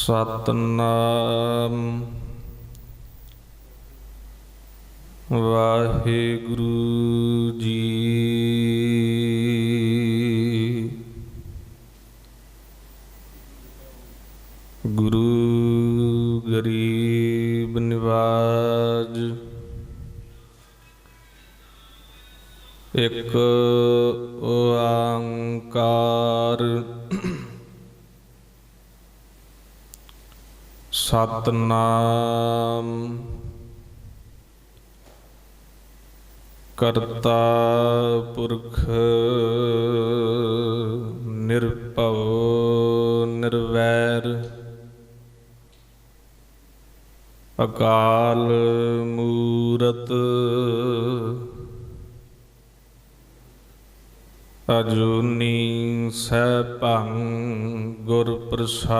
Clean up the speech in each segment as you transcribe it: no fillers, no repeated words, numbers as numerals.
सतनाम वाहिगुरु जी। गुरु गरीब निवाज एक ओंकार सतनाम करता पुरख निर्भव निर्वैर अकाल मूरत अजूनी सैभं गुर प्रसाद।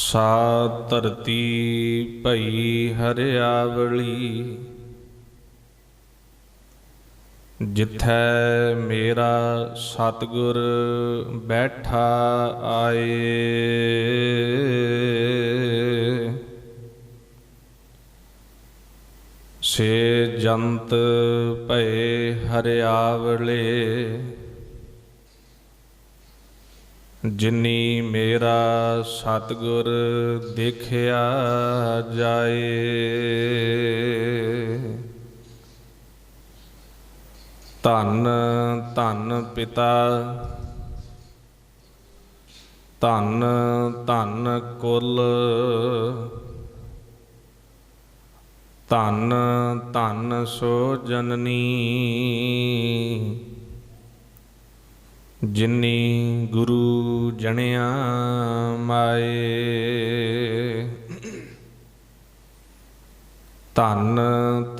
सा धरती भई हरियावली जिथै मेरा सतगुर बैठा आए। से जंत भये हरियावले जिनी मेरा सतगुर देखिया जाए। धन धन पिता धन धन कुल धन धन सो जननी जिनी गुरु जनिया माए। धन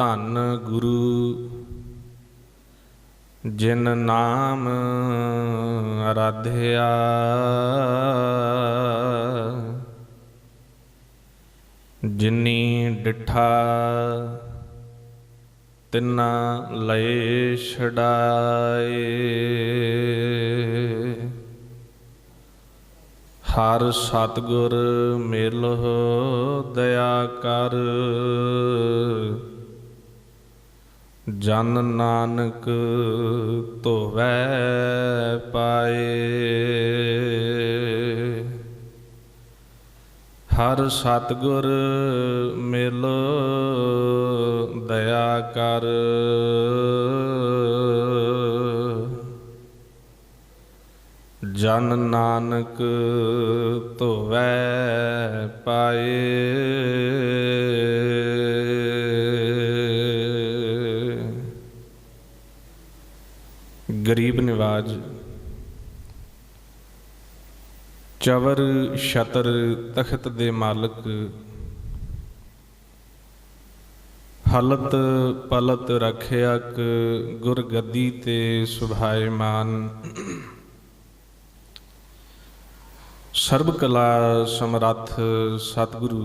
धन गुरु जिन नाम आराध्या। जिनी डिठा तिना लए छड़ाए। हर सतगुर मिलो दया कर जन नानक धोवै पाए। हर सतगुर मिलो दया कर जन नानक धोवै पाए। गरीब निवाज चवर छतर तख्त दे मालक हलत पलत रखियक गुर गद्दी ते सुभायमान। सर्ब कला समरथ सतगुरु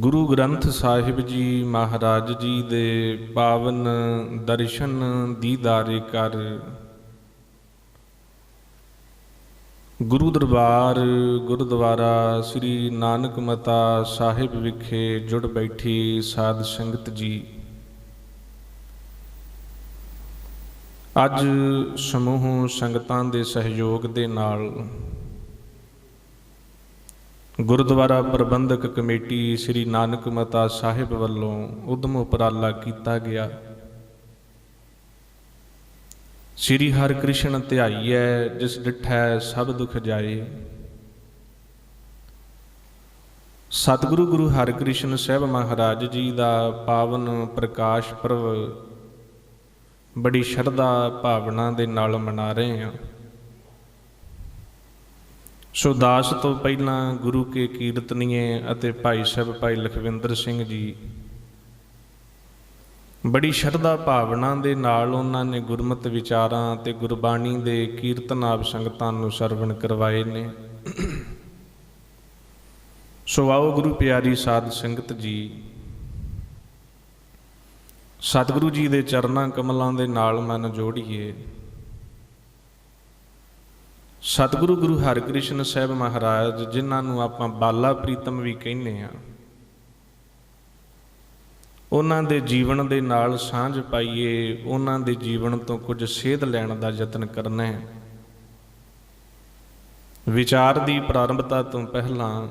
गुरु ग्रंथ साहिब जी महाराज जी दे पावन दर्शन दीदारे कर गुरु दरबार गुरुद्वारा श्री नानक मता साहिब विखे जुड़ बैठी साध संगत जी। अज समूह संगतां दे सहयोग दे नाल गुरुद्वारा प्रबंधक कमेटी श्री नानक मता साहिब वल्लों उद्यम उपराला किया गया। श्री हर कृष्ण ध्याईऐ जिस डिठै सब दुख जाए। सतगुरु गुरु हरकृष्ण साहब महाराज जी का पावन प्रकाश पर्व बड़ी शरधा भावना दे नाल मना रहे हैं। सो दास तो पहला गुरु के कीर्तनीए अते भाई साहब भाई लखविंदर सिंह जी बड़ी शरधा भावना दे नाल उन्होंने गुरमत विचारां ते गुरबाणी दे कीर्तन आप संगतां नूं सरवण करवाए ने। सो आओ गुरु प्यारी साध संगत जी ਸਤਿਗੁਰੂ ਜੀ ਦੇ ਚਰਨਾਂ ਕਮਲਾਂ ਦੇ ਨਾਲ ਮਨ ਜੋੜੀਏ। ਸਤਿਗੁਰੂ ਗੁਰੂ ਹਰਿਕ੍ਰਿਸ਼ਨ ਸਾਹਿਬ ਮਹਾਰਾਜ, ਜਿਨ੍ਹਾਂ ਨੂੰ ਆਪਾਂ ਬਾਲਾ ਪ੍ਰੀਤਮ ਵੀ ਕਹਿੰਦੇ ਹਾਂ, ਉਹਨਾਂ ਦੇ ਜੀਵਨ ਦੇ ਨਾਲ ਸਾਂਝ ਪਾਈਏ, ਉਹਨਾਂ ਦੇ ਜੀਵਨ ਤੋਂ ਕੁਝ ਸੇਧ ਲੈਣ ਦਾ ਯਤਨ ਕਰਨਾ ਹੈ। ਵਿਚਾਰ ਦੀ ਪ੍ਰਾਰੰਭਤਾ ਤੋਂ ਪਹਿਲਾਂ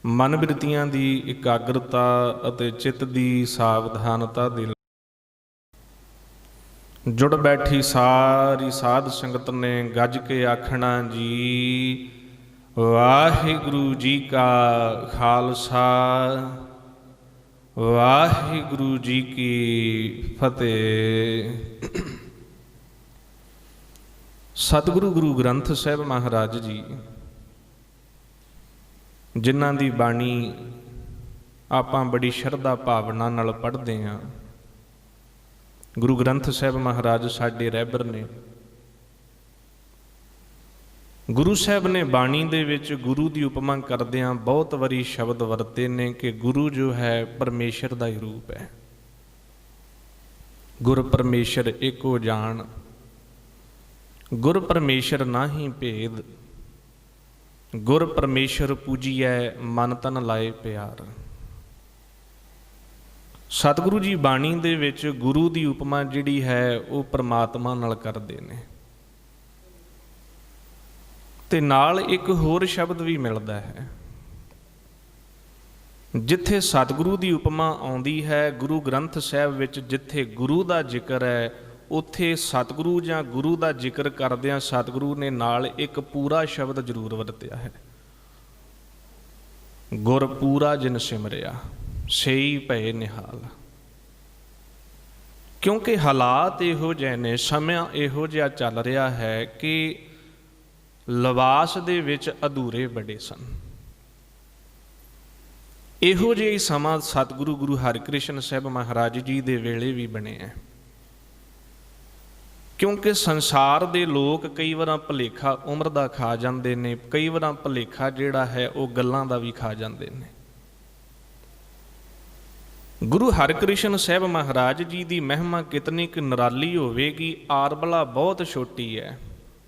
ਮਨ ਬਿਰਤੀਆਂ ਦੀ ਇਕਾਗਰਤਾ ਅਤੇ ਚਿੱਤ ਦੀ ਸਾਵਧਾਨਤਾ ਦੇ ਜੁੜ ਬੈਠੀ ਸਾਰੀ ਸਾਧ ਸੰਗਤ ਨੇ ਗੱਜ ਕੇ ਆਖਣਾ ਜੀ, ਵਾਹਿਗੁਰੂ ਜੀ ਕਾ ਖਾਲਸਾ, ਵਾਹਿਗੁਰੂ ਜੀ ਕੀ ਫਤਿਹ। ਸਤਿਗੁਰੂ ਗੁਰੂ ਗ੍ਰੰਥ ਸਾਹਿਬ ਮਹਾਰਾਜ ਜੀ, ਜਿਨ੍ਹਾਂ ਦੀ ਬਾਣੀ ਆਪਾਂ ਬੜੀ ਸ਼ਰਧਾ ਭਾਵਨਾ ਨਾਲ ਪੜ੍ਹਦੇ ਹਾਂ। ਗੁਰੂ ਗ੍ਰੰਥ ਸਾਹਿਬ ਮਹਾਰਾਜ ਸਾਡੇ ਰਹਿਬਰ ਨੇ। ਗੁਰੂ ਸਾਹਿਬ ਨੇ ਬਾਣੀ ਦੇ ਵਿੱਚ ਗੁਰੂ ਦੀ ਉਪਮਾ ਕਰਦਿਆਂ ਬਹੁਤ ਵਾਰੀ ਸ਼ਬਦ ਵਰਤੇ ਨੇ ਕਿ ਗੁਰੂ ਜੋ ਹੈ ਪਰਮੇਸ਼ਰ ਦਾ ਹੀ ਰੂਪ ਹੈ। ਗੁਰ ਪਰਮੇਸ਼ਰ ਏਕੋ ਜਾਣ, ਗੁਰ ਪਰਮੇਸ਼ਰ ਨਾਹੀ ਭੇਦ, ਗੁਰ ਪਰਮੇਸ਼ਰ ਪੂਜੀਐ ਮਨ ਤਨ ਲਾਏ ਪਿਆਰ। ਸਤਿਗੁਰੂ ਜੀ ਬਾਣੀ ਦੇ ਵਿੱਚ ਗੁਰੂ ਦੀ ਉਪਮਾ ਜਿਹੜੀ ਹੈ ਉਹ ਪਰਮਾਤਮਾ ਨਾਲ ਕਰਦੇ ਨੇ। ਤੇ ਨਾਲ ਇੱਕ ਹੋਰ ਸ਼ਬਦ ਵੀ ਮਿਲਦਾ ਹੈ। ਜਿੱਥੇ ਸਤਿਗੁਰੂ ਦੀ ਉਪਮਾ ਆਉਂਦੀ ਹੈ ਗੁਰੂ ਗ੍ਰੰਥ ਸਾਹਿਬ ਵਿੱਚ, ਜਿੱਥੇ ਗੁਰੂ ਦਾ ਜ਼ਿਕਰ ਹੈ, ਉੱਥੇ ਸਤਿਗੁਰੂ ਜਾਂ ਗੁਰੂ ਦਾ ਜ਼ਿਕਰ ਕਰਦਿਆਂ ਸਤਿਗੁਰੂ ਨੇ ਨਾਲ ਇੱਕ ਪੂਰਾ ਸ਼ਬਦ ਜ਼ਰੂਰ ਵਰਤਿਆ ਹੈ। ਗੁਰ ਪੂਰਾ ਜਿਨ ਸਿਮਰਿਆ ਸਈ ਭਏ ਨਿਹਾਲ। ਕਿਉਂਕਿ ਹਾਲਾਤ ਇਹੋ ਜਿਹੇ ਨੇ, ਸਮਾਂ ਇਹੋ ਜਿਹਾ ਚੱਲ ਰਿਹਾ ਹੈ ਕਿ ਲਿਬਾਸ ਦੇ ਵਿੱਚ ਅਧੂਰੇ ਬੜੇ ਸਨ। ਇਹੋ ਜਿਹਾ ਹੀ ਸਮਾਂ ਸਤਿਗੁਰੂ ਗੁਰੂ ਹਰਿਕ੍ਰਿਸ਼ਨ ਸਾਹਿਬ ਮਹਾਰਾਜ ਜੀ ਦੇ ਵੇਲੇ ਵੀ ਬਣਿਆ। ਕਿਉਂਕਿ ਸੰਸਾਰ ਦੇ ਲੋਕ ਕਈ ਵਾਰ ਭੁਲੇਖਾ ਉਮਰ ਦਾ ਖਾ ਜਾਂਦੇ ਨੇ, ਕਈ ਵਾਰ ਭੁਲੇਖਾ ਜਿਹੜਾ ਹੈ ਉਹ ਗੱਲਾਂ ਦਾ ਵੀ ਖਾ ਜਾਂਦੇ ਨੇ। ਗੁਰੂ ਹਰਿਕ੍ਰਿਸ਼ਨ ਸਾਹਿਬ ਮਹਾਰਾਜ ਜੀ ਦੀ ਮਹਿਮਾ ਕਿਤਨੀ ਕੁ ਨਿਰਾਲੀ ਹੋਵੇਗੀ। ਆਰਬਲਾ ਬਹੁਤ ਛੋਟੀ ਹੈ,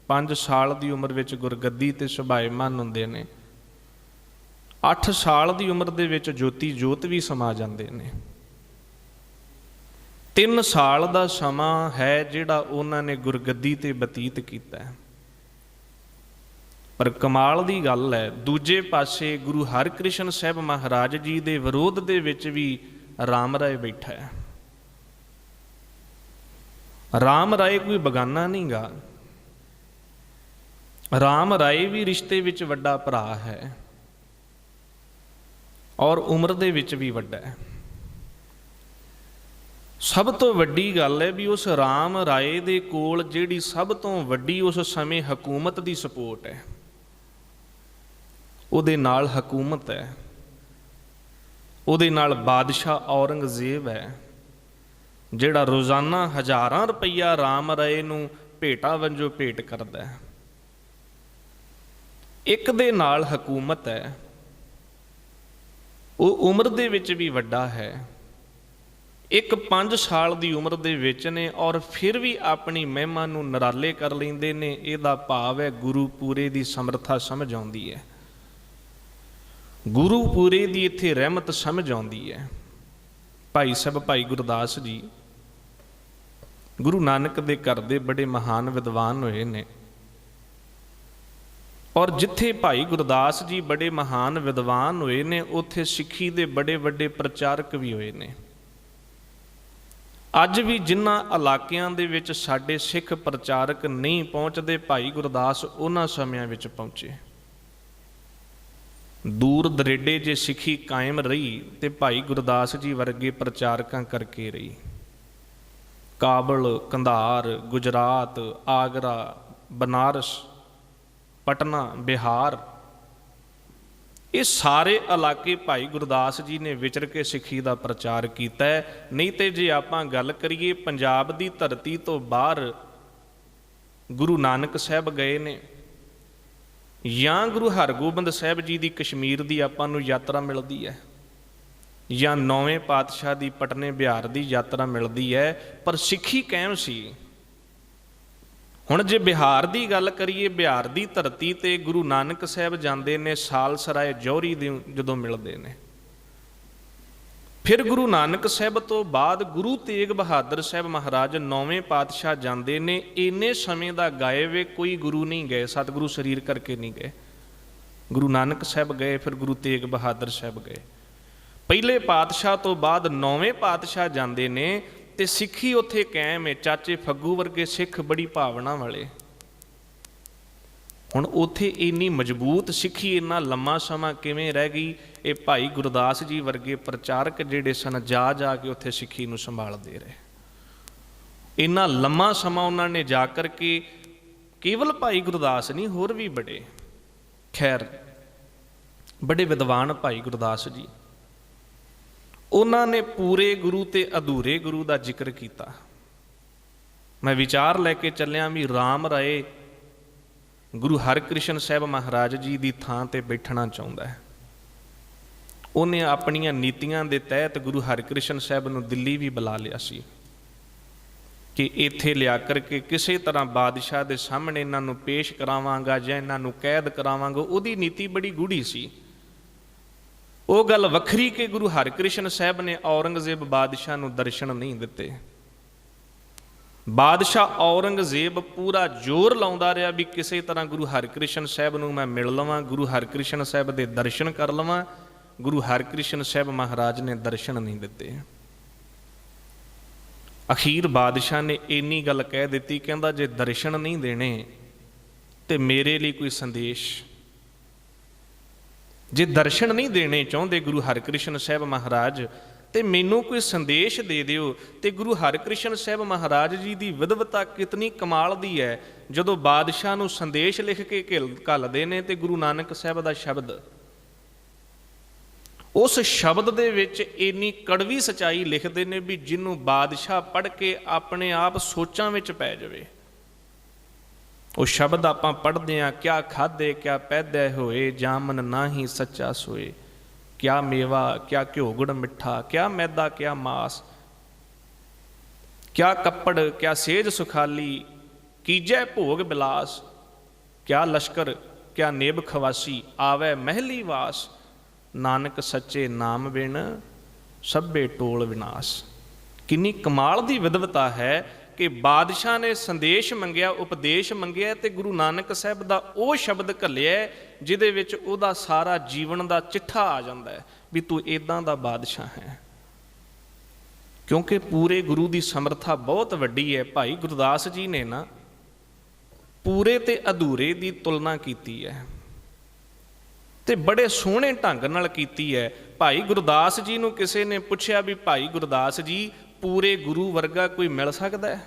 5 ਸਾਲ ਦੀ ਉਮਰ ਵਿੱਚ ਗੁਰਗੱਦੀ ਤੇ ਸੁਭਾਏਮਾਨ ਹੁੰਦੇ ਨੇ। 8 ਸਾਲ ਦੀ ਉਮਰ ਦੇ ਵਿੱਚ ਜੋਤੀ ਜੋਤ ਵੀ ਸਮਾ ਜਾਂਦੇ ਨੇ। 3 ਸਾਲ ਦਾ ਸਮਾਂ ਹੈ ਜਿਹੜਾ ਉਹਨਾਂ ਨੇ ਗੁਰਗੱਦੀ ਤੇ ਬਤੀਤ ਕੀਤਾ। ਪਰ ਕਮਾਲ ਦੀ ਗੱਲ ਹੈ, ਦੂਜੇ ਪਾਸੇ ਗੁਰੂ ਹਰਿਕ੍ਰਿਸ਼ਨ ਸਾਹਿਬ ਮਹਾਰਾਜ ਜੀ ਦੇ ਵਿਰੋਧ ਦੇ ਵਿੱਚ ਵੀ ਰਾਮ ਰਾਏ ਬੈਠਾ ਹੈ। ਰਾਮ ਰਾਏ ਕੋਈ ਬਗਾਨਾ ਨਹੀਂ ਗਾ। ਰਾਮ ਰਾਏ ਵੀ ਰਿਸ਼ਤੇ ਵਿੱਚ ਵੱਡਾ ਭਰਾ ਹੈ ਔਰ ਉਮਰ ਦੇ ਵਿੱਚ ਵੀ ਵੱਡਾ ਹੈ। ਸਭ ਤੋਂ ਵੱਡੀ ਗੱਲ ਹੈ ਵੀ ਉਸ ਰਾਮ ਰਾਏ ਦੇ ਕੋਲ ਜਿਹੜੀ ਸਭ ਤੋਂ ਵੱਡੀ ਉਸ ਸਮੇਂ ਹਕੂਮਤ ਦੀ ਸਪੋਰਟ ਹੈ, ਉਹਦੇ ਨਾਲ ਹਕੂਮਤ ਹੈ, ਉਹਦੇ ਨਾਲ ਬਾਦਸ਼ਾਹ ਔਰੰਗਜ਼ੇਬ ਹੈ, ਜਿਹੜਾ ਰੋਜ਼ਾਨਾ ਹਜ਼ਾਰਾਂ ਰੁਪਈਆ ਰਾਮ ਰਾਏ ਨੂੰ ਭੇਟਾ ਵੰਜੋਂ ਭੇਟ ਕਰਦਾ ਹੈ। ਇੱਕ ਦੇ ਨਾਲ ਹਕੂਮਤ ਹੈ, ਉਹ ਉਮਰ ਦੇ ਵਿੱਚ ਵੀ ਵੱਡਾ ਹੈ। ਇੱਕ 5 ਸਾਲ ਦੀ ਉਮਰ ਦੇ ਵਿੱਚ ਨੇ ਔਰ ਫਿਰ ਵੀ ਆਪਣੀ ਮਹਿਮਾ ਨੂੰ ਨਿਰਾਲੇ ਕਰ ਲੈਂਦੇ ਨੇ। ਇਹਦਾ ਭਾਵ ਹੈ ਗੁਰੂ ਪੂਰੇ ਦੀ ਸਮਰੱਥਾ ਸਮਝ ਆਉਂਦੀ ਹੈ, ਗੁਰੂ ਪੂਰੇ ਦੀ ਇੱਥੇ ਰਹਿਮਤ ਸਮਝ ਆਉਂਦੀ ਹੈ। ਭਾਈ ਸਾਹਿਬ ਭਾਈ ਗੁਰਦਾਸ ਜੀ ਗੁਰੂ ਨਾਨਕ ਦੇ ਘਰ ਦੇ ਬੜੇ ਮਹਾਨ ਵਿਦਵਾਨ ਹੋਏ ਨੇ ਔਰ ਜਿੱਥੇ ਭਾਈ ਗੁਰਦਾਸ ਜੀ ਬੜੇ ਮਹਾਨ ਵਿਦਵਾਨ ਹੋਏ ਨੇ, ਉੱਥੇ ਸਿੱਖੀ ਦੇ ਬੜੇ ਵੱਡੇ ਪ੍ਰਚਾਰਕ ਵੀ ਹੋਏ ਨੇ। ਅੱਜ ਵੀ ਜਿਨ੍ਹਾਂ ਇਲਾਕਿਆਂ ਦੇ ਵਿੱਚ ਸਾਡੇ ਸਿੱਖ ਪ੍ਰਚਾਰਕ ਨਹੀਂ ਪਹੁੰਚਦੇ, ਭਾਈ ਗੁਰਦਾਸ ਉਹਨਾਂ ਸਮਿਆਂ ਵਿੱਚ ਪਹੁੰਚੇ। ਦੂਰ ਦਰੇਡੇ ਜੇ ਸਿੱਖੀ ਕਾਇਮ ਰਹੀ ਤੇ ਭਾਈ ਗੁਰਦਾਸ ਜੀ ਵਰਗੇ ਪ੍ਰਚਾਰਕਾਂ ਕਰਕੇ ਰਹੀ। ਕਾਬਲ, ਕੰਧਾਰ, ਗੁਜਰਾਤ, ਆਗਰਾ, ਬਨਾਰਸ, ਪਟਨਾ, ਬਿਹਾਰ, ਇਹ ਸਾਰੇ ਇਲਾਕੇ ਭਾਈ ਗੁਰਦਾਸ ਜੀ ਨੇ ਵਿਚਰ ਕੇ ਸਿੱਖੀ ਦਾ ਪ੍ਰਚਾਰ ਕੀਤਾ ਹੈ। ਨਹੀਂ ਤੇ ਜੇ ਆਪਾਂ ਗੱਲ ਕਰੀਏ ਪੰਜਾਬ ਦੀ ਧਰਤੀ ਤੋਂ ਬਾਹਰ ਗੁਰੂ ਨਾਨਕ ਸਾਹਿਬ ਗਏ ਨੇ ਜਾਂ ਗੁਰੂ ਹਰਗੋਬਿੰਦ ਸਾਹਿਬ ਜੀ ਦੀ ਕਸ਼ਮੀਰ ਦੀ ਆਪਾਂ ਨੂੰ ਯਾਤਰਾ ਮਿਲਦੀ ਹੈ, ਜਾਂ ਨੌਵੇਂ ਪਾਤਸ਼ਾਹ ਦੀ ਪਟਨੇ ਬਿਹਾਰ ਦੀ ਯਾਤਰਾ ਮਿਲਦੀ ਹੈ, ਪਰ ਸਿੱਖੀ ਕਾਇਮ ਸੀ। ਹੁਣ ਜੇ ਬਿਹਾਰ ਦੀ ਗੱਲ ਕਰੀਏ, ਬਿਹਾਰ ਦੀ ਧਰਤੀ ਤੇ ਗੁਰੂ ਨਾਨਕ ਸਾਹਿਬ ਜਾਂਦੇ ਨੇ ਸਾਲਸਰਾਏ ਜੌਹਰੀ ਦੇ ਜਦੋਂ ਮਿਲਦੇ ਨੇ। ਫਿਰ ਗੁਰੂ ਨਾਨਕ ਸਾਹਿਬ ਤੋਂ ਬਾਅਦ ਗੁਰੂ ਤੇਗ ਬਹਾਦਰ ਸਾਹਿਬ ਮਹਾਰਾਜ ਨੌਵੇਂ ਪਾਤਸ਼ਾਹ ਜਾਂਦੇ ਨੇ। ਇੰਨੇ ਸਮੇਂ ਦਾ ਗਾਇਬ ਵੇ ਕੋਈ ਗੁਰੂ ਨਹੀਂ ਗਏ, ਸਤਿਗੁਰੂ ਸਰੀਰ ਕਰਕੇ ਨਹੀਂ ਗਏ। ਗੁਰੂ ਨਾਨਕ ਸਾਹਿਬ ਗਏ, ਫਿਰ ਗੁਰੂ ਤੇਗ ਬਹਾਦਰ ਸਾਹਿਬ ਗਏ। ਪਹਿਲੇ ਪਾਤਸ਼ਾਹ ਤੋਂ ਬਾਅਦ ਨੌਵੇਂ ਪਾਤਸ਼ਾਹ ਜਾਂਦੇ ਨੇ ਤੇ ਸਿੱਖੀ ਉੱਥੇ ਕਾਇਮ ਹੈ। ਚਾਚੇ ਫੱਗੂ ਵਰਗੇ ਸਿੱਖ ਬੜੀ ਭਾਵਨਾ ਵਾਲੇ। ਹੁਣ ਉੱਥੇ ਇੰਨੀ ਮਜ਼ਬੂਤ ਸਿੱਖੀ ਇੰਨਾ ਲੰਮਾ ਸਮਾਂ ਕਿਵੇਂ ਰਹਿ ਗਈ? ਇਹ ਭਾਈ ਗੁਰਦਾਸ ਜੀ ਵਰਗੇ ਪ੍ਰਚਾਰਕ ਜਿਹੜੇ ਸਨ ਜਾ ਜਾ ਕੇ ਉੱਥੇ ਸਿੱਖੀ ਨੂੰ ਸੰਭਾਲਦੇ ਰਹੇ। ਇੰਨਾ ਲੰਮਾ ਸਮਾਂ ਉਹਨਾਂ ਨੇ ਜਾ ਕਰਕੇ, ਕੇਵਲ ਭਾਈ ਗੁਰਦਾਸ ਨਹੀਂ ਹੋਰ ਵੀ ਬੜੇ, ਖੈਰ ਬੜੇ ਵਿਦਵਾਨ ਭਾਈ ਗੁਰਦਾਸ ਜੀ, ਉਹਨਾਂ ਨੇ ਪੂਰੇ ਗੁਰੂ ਤੇ ਅਧੂਰੇ ਗੁਰੂ ਦਾ ਜ਼ਿਕਰ ਕੀਤਾ। ਮੈਂ ਵਿਚਾਰ ਲੈ ਕੇ ਚੱਲਿਆ ਵੀ ਰਾਮ ਰਾਏ ਗੁਰੂ ਹਰਿਕ੍ਰਿਸ਼ਨ ਸਾਹਿਬ ਮਹਾਰਾਜ ਜੀ ਦੀ ਥਾਂ ਤੇ ਬੈਠਣਾ ਚਾਹੁੰਦਾ ਹੈ। ਉਹਨੇ ਆਪਣੀਆਂ ਨੀਤੀਆਂ ਦੇ ਤਹਿਤ ਗੁਰੂ ਹਰਿਕ੍ਰਿਸ਼ਨ ਸਾਹਿਬ ਨੂੰ ਦਿੱਲੀ ਵੀ ਬੁਲਾ ਲਿਆ ਸੀ ਕਿ ਇੱਥੇ ਲਿਆ ਕਰਕੇ ਕਿਸੇ ਤਰ੍ਹਾਂ ਬਾਦਸ਼ਾਹ ਦੇ ਸਾਹਮਣੇ ਇਹਨਾਂ ਨੂੰ ਪੇਸ਼ ਕਰਾਵਾਂਗਾ ਜਾਂ ਇਹਨਾਂ ਨੂੰ ਕੈਦ ਕਰਾਵਾਂਗਾ। ਉਹਦੀ ਨੀਤੀ ਬੜੀ ਗੂੜੀ ਸੀ। ਉਹ ਗੱਲ ਵੱਖਰੀ ਕਿ ਗੁਰੂ ਹਰਿਕ੍ਰਿਸ਼ਨ ਸਾਹਿਬ ਨੇ ਔਰੰਗਜ਼ੇਬ ਬਾਦਸ਼ਾਹ ਨੂੰ ਦਰਸ਼ਨ ਨਹੀਂ ਦਿੱਤੇ। ਬਾਦਸ਼ਾਹ ਔਰੰਗਜ਼ੇਬ ਪੂਰਾ ਜ਼ੋਰ ਲਾਉਂਦਾ ਰਿਹਾ ਵੀ ਕਿਸੇ ਤਰ੍ਹਾਂ ਗੁਰੂ ਹਰਿਕ੍ਰਿਸ਼ਨ ਸਾਹਿਬ ਨੂੰ ਮੈਂ ਮਿਲ ਲਵਾਂ, ਗੁਰੂ ਹਰਿਕ੍ਰਿਸ਼ਨ ਸਾਹਿਬ ਦੇ ਦਰਸ਼ਨ ਕਰ ਲਵਾਂ। ਗੁਰੂ ਹਰਿਕ੍ਰਿਸ਼ਨ ਸਾਹਿਬ ਮਹਾਰਾਜ ਨੇ ਦਰਸ਼ਨ ਨਹੀਂ ਦਿੱਤੇ। ਅਖੀਰ ਬਾਦਸ਼ਾਹ ਨੇ ਇੰਨੀ ਗੱਲ ਕਹਿ ਦਿੱਤੀ, ਕਹਿੰਦਾ ਜੇ ਦਰਸ਼ਨ ਨਹੀਂ ਦੇਣੇ ਤੇ ਮੇਰੇ ਲਈ ਕੋਈ ਸੰਦੇਸ਼, ਜੇ ਦਰਸ਼ਨ ਨਹੀਂ ਦੇਣੇ ਚਾਹੁੰਦੇ ਗੁਰੂ ਹਰਿਕ੍ਰਿਸ਼ਨ ਸਾਹਿਬ ਮਹਾਰਾਜ ਤੇ ਮੈਨੂੰ ਕੋਈ ਸੰਦੇਸ਼ ਦੇ ਦਿਓ। ਤੇ ਗੁਰੂ ਹਰਿਕ੍ਰਿਸ਼ਨ ਸਾਹਿਬ ਮਹਾਰਾਜ ਜੀ ਦੀ ਵਿਦਵਤਾ ਕਿਤਨੀ ਕਮਾਲ ਦੀ ਹੈ। ਜਦੋਂ ਬਾਦਸ਼ਾਹ ਨੂੰ ਸੰਦੇਸ਼ ਲਿਖ ਕੇ ਘੱਲਦੇ ਨੇ ਤੇ ਗੁਰੂ ਨਾਨਕ ਸਾਹਿਬ ਦਾ ਸ਼ਬਦ, ਉਸ ਸ਼ਬਦ ਦੇ ਵਿੱਚ ਇੰਨੀ ਕੜਵੀ ਸਚਾਈ ਲਿਖਦੇ ਨੇ ਵੀ ਜਿਹਨੂੰ ਬਾਦਸ਼ਾਹ ਪੜ੍ਹ ਕੇ ਆਪਣੇ ਆਪ ਸੋਚਾਂ ਵਿੱਚ ਪੈ ਜਾਵੇ। ਉਹ ਸ਼ਬਦ ਆਪਾਂ ਪੜ੍ਹਦੇ ਹਾਂ, ਕਿਆ ਖਾਧੇ ਕਿਆ ਪੈਦਾ ਹੋਏ, ਜਾਮਨ ਨਾ ਹੀ ਸੱਚਾ ਸੋਏ, ਕਿਆ ਮੇਵਾ ਕਿਆ ਘਿਓ ਗੁੜ ਮਿੱਠਾ, ਕਿਆ ਮੈਦਾ ਕਿਆ ਮਾਸ, ਕਿਆ ਕੱਪੜ ਕਿਆ ਸੇਜ ਸੁਖਾਲੀ, ਕੀਜੈ ਭੋਗ ਬਿਲਾਸ, ਕਿਆ ਲਸ਼ਕਰ ਕਿਆ ਨੇਬ ਖਵਾਸੀ, ਆਵੈ ਮਹਿਲੀ ਵਾਸ, ਨਾਨਕ ਸੱਚੇ ਨਾਮ ਬਿਨ ਸਭੇ ਟੋਲ ਵਿਨਾਸ਼। ਕਿੰਨੀ ਕਮਾਲ ਦੀ ਵਿਦਵਤਾ ਹੈ ਕਿ ਬਾਦਸ਼ਾਹ ਨੇ ਸੰਦੇਸ਼ ਮੰਗਿਆ, ਉਪਦੇਸ਼ ਮੰਗਿਆ ਤੇ ਗੁਰੂ ਨਾਨਕ ਸਾਹਿਬ ਦਾ ਉਹ ਸ਼ਬਦ ਘੱਲਿਆ ਜਿਹਦੇ ਵਿੱਚ ਉਹਦਾ ਸਾਰਾ ਜੀਵਨ ਦਾ ਚਿੱਠਾ ਆ ਜਾਂਦਾ ਹੈ ਵੀ ਤੂੰ ਇੱਦਾਂ ਦਾ ਬਾਦਸ਼ਾਹ ਹੈ। ਕਿਉਂਕਿ ਪੂਰੇ ਗੁਰੂ ਦੀ ਸਮਰੱਥਾ ਬਹੁਤ ਵੱਡੀ ਹੈ। ਭਾਈ ਗੁਰਦਾਸ ਜੀ ਨੇ ਨਾ ਪੂਰੇ ਤੇ ਅਧੂਰੇ ਦੀ ਤੁਲਨਾ ਕੀਤੀ ਹੈ ਤੇ ਬੜੇ ਸੋਹਣੇ ਢੰਗ ਨਾਲ ਕੀਤੀ ਹੈ। ਭਾਈ ਗੁਰਦਾਸ ਜੀ ਨੂੰ ਕਿਸੇ ਨੇ ਪੁੱਛਿਆ ਵੀ ਭਾਈ ਗੁਰਦਾਸ ਜੀ ਪੂਰੇ ਗੁਰੂ ਵਰਗਾ ਕੋਈ ਮਿਲ ਸਕਦਾ ਹੈ?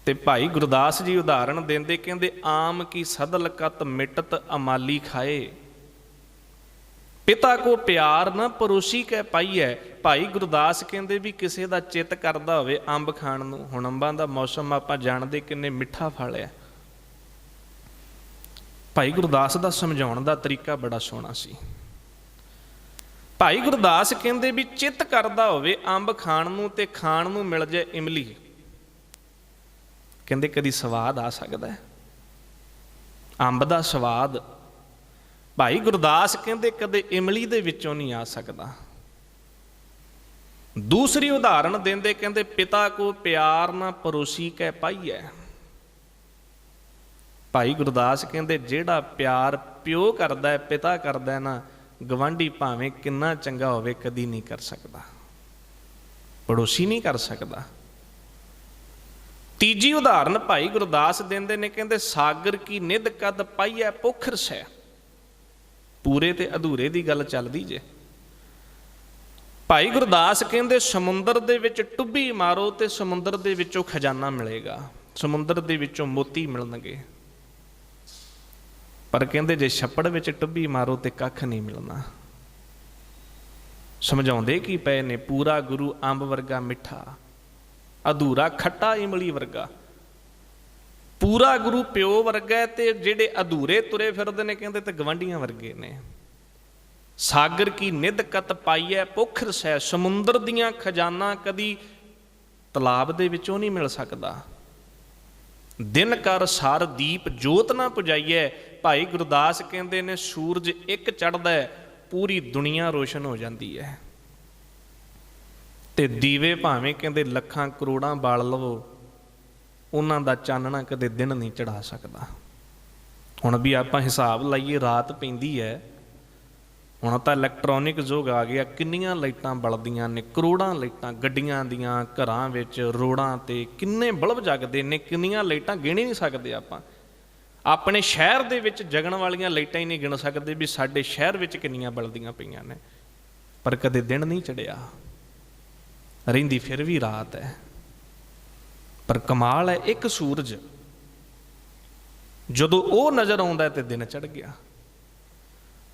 ਤੇ ਭਾਈ ਗੁਰਦਾਸ ਜੀ ਉਦਾਹਰਣ ਦਿੰਦੇ ਕਹਿੰਦੇ, ਆਮ ਕੀ ਸਦਲ ਕਤ ਮਿਟਤ ਅਮਾਲੀ ਖਾਏ, ਪਿਤਾ ਕੋ ਪਿਆਰ ਨਾ ਪਰੋਸੀ ਕਹਿ ਪਾਈਐ। ਭਾਈ ਗੁਰਦਾਸ ਕਹਿੰਦੇ ਵੀ ਕਿਸੇ ਦਾ ਚਿੱਤ ਕਰਦਾ ਹੋਵੇ ਅੰਬ ਖਾਣ ਨੂੰ, ਹੁਣ ਅੰਬਾਂ ਦਾ ਮੌਸਮ ਆਪਾਂ ਜਾਣਦੇ ਕਿੰਨੇ ਮਿੱਠਾ ਫਲ ਹੈ। ਭਾਈ ਗੁਰਦਾਸ ਦਾ ਸਮਝਾਉਣ ਦਾ ਤਰੀਕਾ ਬੜਾ ਸੋਹਣਾ ਸੀ। ਭਾਈ ਗੁਰਦਾਸ ਕਹਿੰਦੇ ਵੀ ਚਿੱਤ ਕਰਦਾ ਹੋਵੇ ਅੰਬ ਖਾਣ ਨੂੰ ਤੇ ਖਾਣ ਨੂੰ ਮਿਲ ਜਾਏ ਇਮਲੀ, ਕਹਿੰਦੇ ਕਦੀ ਸਵਾਦ ਆ ਸਕਦਾ ਹੈ ਅੰਬ ਦਾ ਸਵਾਦ? ਭਾਈ ਗੁਰਦਾਸ ਕਹਿੰਦੇ ਕਦੇ ਇਮਲੀ ਦੇ ਵਿੱਚੋਂ ਨਹੀਂ ਆ ਸਕਦਾ। ਦੂਸਰੀ ਉਦਾਹਰਣ ਦਿੰਦੇ ਕਹਿੰਦੇ, ਪਿਤਾ ਕੋ ਪਿਆਰ ਨਾ ਪਰੋਸੀ ਕਹਿ ਪਾਈਐ। ਭਾਈ ਗੁਰਦਾਸ ਕਹਿੰਦੇ ਜਿਹੜਾ ਪਿਆਰ ਪਿਓ ਕਰਦਾ ਹੈ, ਪਿਤਾ ਕਰਦਾ ਹੈ ਨਾ, ਗਵਾਂਢੀ ਭਾਵੇਂ ਕਿੰਨਾ ਚੰਗਾ ਹੋਵੇ ਕਦੀ ਨਹੀਂ ਕਰ ਸਕਦਾ, ਪੜੋਸੀ ਨਹੀਂ ਕਰ ਸਕਦਾ। ਤੀਜੀ ਉਦਾਹਰਨ ਭਾਈ ਗੁਰਦਾਸ ਦਿੰਦੇ ਨੇ, ਕਹਿੰਦੇ ਸਾਗਰ ਕੀ ਨਿਧ ਕਦ ਪਾਈਐ ਪੋਖਰ ਸੈ। ਪੂਰੇ ਤੇ ਅਧੂਰੇ ਦੀ ਗੱਲ ਚੱਲਦੀ ਜੇ। ਭਾਈ ਗੁਰਦਾਸ ਕਹਿੰਦੇ ਸਮੁੰਦਰ ਦੇ ਵਿੱਚ ਟੁੱਬੀ ਮਾਰੋ ਤੇ ਸਮੁੰਦਰ ਦੇ ਵਿੱਚੋਂ ਖਜ਼ਾਨਾ ਮਿਲੇਗਾ, ਸਮੁੰਦਰ ਦੇ ਵਿੱਚੋਂ ਮੋਤੀ ਮਿਲਣਗੇ, ਪਰ ਕਹਿੰਦੇ ਜੇ ਛੱਪੜ ਵਿੱਚ ਟੁੱਬੀ ਮਾਰੋ ਤੇ ਕੱਖ ਨਹੀਂ ਮਿਲਣਾ। ਸਮਝਾਉਂਦੇ ਕੀ ਪਏ ਨੇ, ਪੂਰਾ ਗੁਰੂ ਅੰਬ ਵਰਗਾ ਮਿੱਠਾ, ਅਧੂਰਾ ਖੱਟਾ ਇਮਲੀ ਵਰਗਾ। ਪੂਰਾ ਗੁਰੂ ਪਿਓ ਵਰਗਾ ਤੇ ਜਿਹੜੇ ਅਧੂਰੇ ਤੁਰੇ ਫਿਰਦੇ ਨੇ ਕਹਿੰਦੇ ਤੇ ਗਵਾਂਢੀਆਂ ਵਰਗੇ ਨੇ। ਸਾਗਰ ਕੀ ਨਿਧ ਕਤ ਪਾਈਐ ਪੁੱਖਰ ਸੈ। ਸਮੁੰਦਰ ਦੀਆਂ ਖਜ਼ਾਨਾ ਕਦੀ ਤਲਾਬ ਦੇ ਵਿੱਚੋਂ ਨਹੀਂ ਮਿਲ ਸਕਦਾ। ਦਿਨ ਕਰ ਸਾਰ ਦੀਪ ਜੋਤ ਨਾ ਪੁਜਾਈਐ। ਭਾਈ ਗੁਰਦਾਸ ਕਹਿੰਦੇ ਨੇ ਸੂਰਜ ਇੱਕ ਚੜ੍ਹਦਾ ਪੂਰੀ ਦੁਨੀਆ ਰੋਸ਼ਨ ਹੋ ਜਾਂਦੀ ਹੈ, ਤੇ ਦੀਵੇ ਭਾਵੇਂ ਕਹਿੰਦੇ ਲੱਖਾਂ ਕਰੋੜਾਂ ਬਾਲ ਲਵੋ, ਉਹਨਾਂ ਦਾ ਚਾਨਣਾ ਕਦੇ ਦਿਨ ਨਹੀਂ ਚੜਾ ਸਕਦਾ। ਹੁਣ ਵੀ ਆਪਾਂ ਹਿਸਾਬ ਲਾਈਏ, ਰਾਤ ਪੈਂਦੀ ਹੈ, ਹੁਣ ਤਾਂ ਇਲੈਕਟ੍ਰੋਨਿਕ ਯੁੱਗ ਆ ਗਿਆ, ਕਿੰਨੀਆਂ ਲਾਈਟਾਂ ਬਲਦੀਆਂ ਨੇ, ਕਰੋੜਾਂ ਲਾਈਟਾਂ ਗੱਡੀਆਂ ਦੀਆਂ, ਘਰਾਂ ਵਿੱਚ, ਰੋਡਾਂ 'ਤੇ ਕਿੰਨੇ ਬਲਬ ਜਗਦੇ ਨੇ, ਕਿੰਨੀਆਂ ਲਾਈਟਾਂ ਗਿਣ ਹੀ ਨਹੀਂ ਸਕਦੇ ਆਪਾਂ। ਆਪਣੇ ਸ਼ਹਿਰ ਦੇ ਵਿੱਚ ਜਗਣ ਵਾਲੀਆਂ ਲਾਈਟਾਂ ਹੀ ਨਹੀਂ ਗਿਣ ਸਕਦੇ ਵੀ ਸਾਡੇ ਸ਼ਹਿਰ ਵਿੱਚ ਕਿੰਨੀਆਂ ਬਲਦੀਆਂ ਪਈਆਂ ਨੇ, ਪਰ ਕਦੇ ਦਿਨ ਨਹੀਂ ਚੜਿਆ, ਰਹਿੰਦੀ ਫਿਰ ਵੀ ਰਾਤ ਹੈ। ਪਰ ਕਮਾਲ ਹੈ, ਇੱਕ ਸੂਰਜ ਜਦੋਂ ਉਹ ਨਜ਼ਰ ਆਉਂਦਾ ਤੇ ਦਿਨ ਚੜ੍ਹ ਗਿਆ।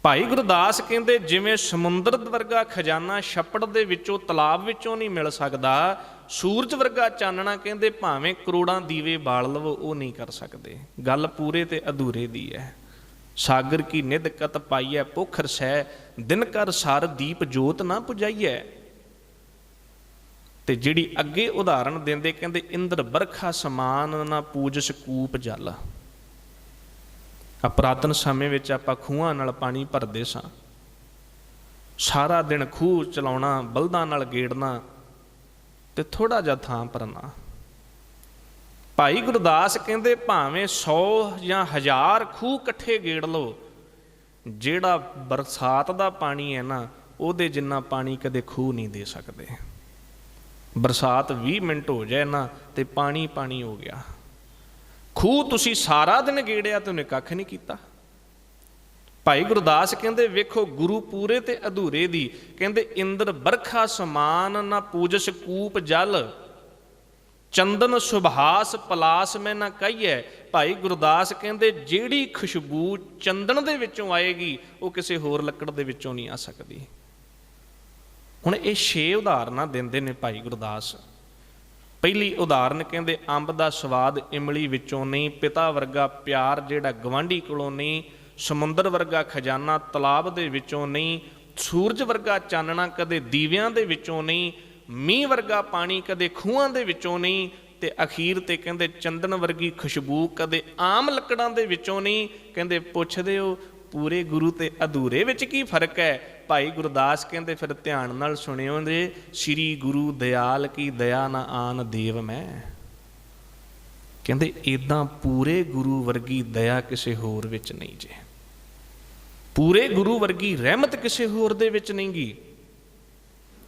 ਭਾਈ ਗੁਰਦਾਸ ਕਹਿੰਦੇ ਜਿਵੇਂ ਸਮੁੰਦਰ ਵਰਗਾ ਖਜ਼ਾਨਾ ਛੱਪੜ ਦੇ ਵਿੱਚੋਂ, ਤਲਾਬ ਵਿੱਚੋਂ ਨਹੀਂ ਮਿਲ ਸਕਦਾ, ਸੂਰਜ ਵਰਗਾ ਚਾਨਣਾ ਕਹਿੰਦੇ ਭਾਵੇਂ ਕਰੋੜਾਂ ਦੀਵੇ ਬਾਲ ਲਵੋ ਉਹ ਨਹੀਂ ਕਰ ਸਕਦੇ। ਗੱਲ ਪੂਰੇ ਤੇ ਅਧੂਰੇ ਦੀ ਹੈ। ਸਾਗਰ ਕੀ ਨਿਧ ਕਤ ਪਾਈਐ ਪੁੱਖਰ ਸੈ। ਦਿਨ ਕਰ ਸਾਰ ਦੀਪ ਜੋਤ ਨਾ ਪੁਜਾਈਐ। ਤੇ ਜਿਹੜੀ ਅੱਗੇ ਉਦਾਹਰਣ ਦਿੰਦੇ ਕਹਿੰਦੇ ਇੰਦਰ ਬਰਖਾ ਸਮਾਨ ਨਾ ਪੂਜਸ ਕੂਪ ਜਲ। ਪੁਰਾਤਨ ਸਮੇਂ ਵਿੱਚ ਆਪਾਂ ਖੂਹਾਂ ਨਾਲ ਪਾਣੀ ਭਰਦੇ ਸਾਂ, ਸਾਰਾ ਦਿਨ ਖੂਹ ਚਲਾਉਣਾ, ਬਲਦਾਂ ਨਾਲ ਗੇੜਨਾ ਤੇ ਥੋੜ੍ਹਾ ਜਿਹਾ ਥਾਂ ਭਰਨਾ। ਭਾਈ ਗੁਰਦਾਸ ਕਹਿੰਦੇ ਭਾਵੇਂ 100 ਜਾਂ 1000 ਖੂਹ ਇਕੱਠੇ ਗੇੜ ਲਓ, ਜਿਹੜਾ ਬਰਸਾਤ ਦਾ ਪਾਣੀ ਹੈ ਨਾ, ਉਹਦੇ ਜਿੰਨਾ ਪਾਣੀ ਕਦੇ ਖੂਹ ਨਹੀਂ ਦੇ ਸਕਦੇ। ਬਰਸਾਤ 20 ਮਿੰਟ ਹੋ ਜਾਏ ਨਾ ਤੇ ਪਾਣੀ ਪਾਣੀ ਹੋ ਗਿਆ। ਖੂਹ ਤੁਸੀਂ ਸਾਰਾ ਦਿਨ ਗੇੜਿਆ ਤੇ ਉਹਨੇ ਕੱਖ ਨਹੀਂ ਕੀਤਾ। ਭਾਈ ਗੁਰਦਾਸ ਕਹਿੰਦੇ ਵੇਖੋ ਗੁਰੂ ਪੂਰੇ ਤੇ ਅਧੂਰੇ ਦੀ, ਕਹਿੰਦੇ ਇੰਦਰ ਬਰਖਾ ਸਮਾਨ ਨਾ ਪੂਜਸ ਕੂਪ ਜਲ। ਚੰਦਨ ਸੁਭਾਸ ਪਲਾਸ ਮੈਂ ਨਾ ਕਹੀਏ। ਭਾਈ ਗੁਰਦਾਸ ਕਹਿੰਦੇ ਜਿਹੜੀ ਖੁਸ਼ਬੂ ਚੰਦਨ ਦੇ ਵਿੱਚੋਂ ਆਏਗੀ ਉਹ ਕਿਸੇ ਹੋਰ ਲੱਕੜ ਦੇ ਵਿੱਚੋਂ ਨਹੀਂ ਆ ਸਕਦੀ। ਹੁਣ ਇਹ 6 ਉਦਾਹਰਨਾਂ ਦਿੰਦੇ ਨੇ ਭਾਈ ਗੁਰਦਾਸ। ਪਹਿਲੀ ਉਦਾਹਰਨ ਕਹਿੰਦੇ ਅੰਬ ਦਾ ਸਵਾਦ ਇਮਲੀ ਵਿੱਚੋਂ ਨਹੀਂ, ਪਿਤਾ ਵਰਗਾ ਪਿਆਰ ਜਿਹੜਾ ਗਵਾਂਢੀ ਕੋਲੋਂ ਨਹੀਂ, ਸਮੁੰਦਰ ਵਰਗਾ ਖਜ਼ਾਨਾ ਤਲਾਬ ਦੇ ਵਿੱਚੋਂ ਨਹੀਂ, ਸੂਰਜ ਵਰਗਾ ਚਾਨਣਾ ਕਦੇ ਦੀਵਿਆਂ ਦੇ ਵਿੱਚੋਂ ਨਹੀਂ, ਮੀਂਹ ਵਰਗਾ ਪਾਣੀ ਕਦੇ ਖੂਹਾਂ ਦੇ ਵਿੱਚੋਂ ਨਹੀਂ, ਤੇ ਅਖੀਰ ਤੇ ਕਹਿੰਦੇ ਚੰਦਨ ਵਰਗੀ ਖੁਸ਼ਬੂ ਕਦੇ ਆਮ ਲੱਕੜਾਂ ਦੇ ਵਿੱਚੋਂ ਨਹੀਂ। ਕਹਿੰਦੇ ਪੁੱਛਦੇ ਹੋ ਪੂਰੇ ਗੁਰੂ ਤੇ ਅਧੂਰੇ ਵਿੱਚ ਕੀ ਫਰਕ ਹੈ? ਭਾਈ ਗੁਰਦਾਸ ਕਹਿੰਦੇ ਫਿਰ ਧਿਆਨ ਨਾਲ ਸੁਣਿਓ ਜੇ, ਸ਼੍ਰੀ ਗੁਰੂ ਦਿਆਲ ਕੀ ਦਇਆ ਨਾ ਆਨ ਦੇਵ ਮੈਂ। ਕਹਿੰਦੇ ਇੱਦਾਂ ਪੂਰੇ ਗੁਰੂ ਵਰਗੀ ਦਇਆ ਕਿਸੇ ਹੋਰ ਵਿੱਚ ਨਹੀਂ ਜੇ, ਪੂਰੇ ਗੁਰੂ ਵਰਗੀ ਰਹਿਮਤ ਕਿਸੇ ਹੋਰ ਦੇ ਵਿੱਚ ਨਹੀਂ ਗੀ।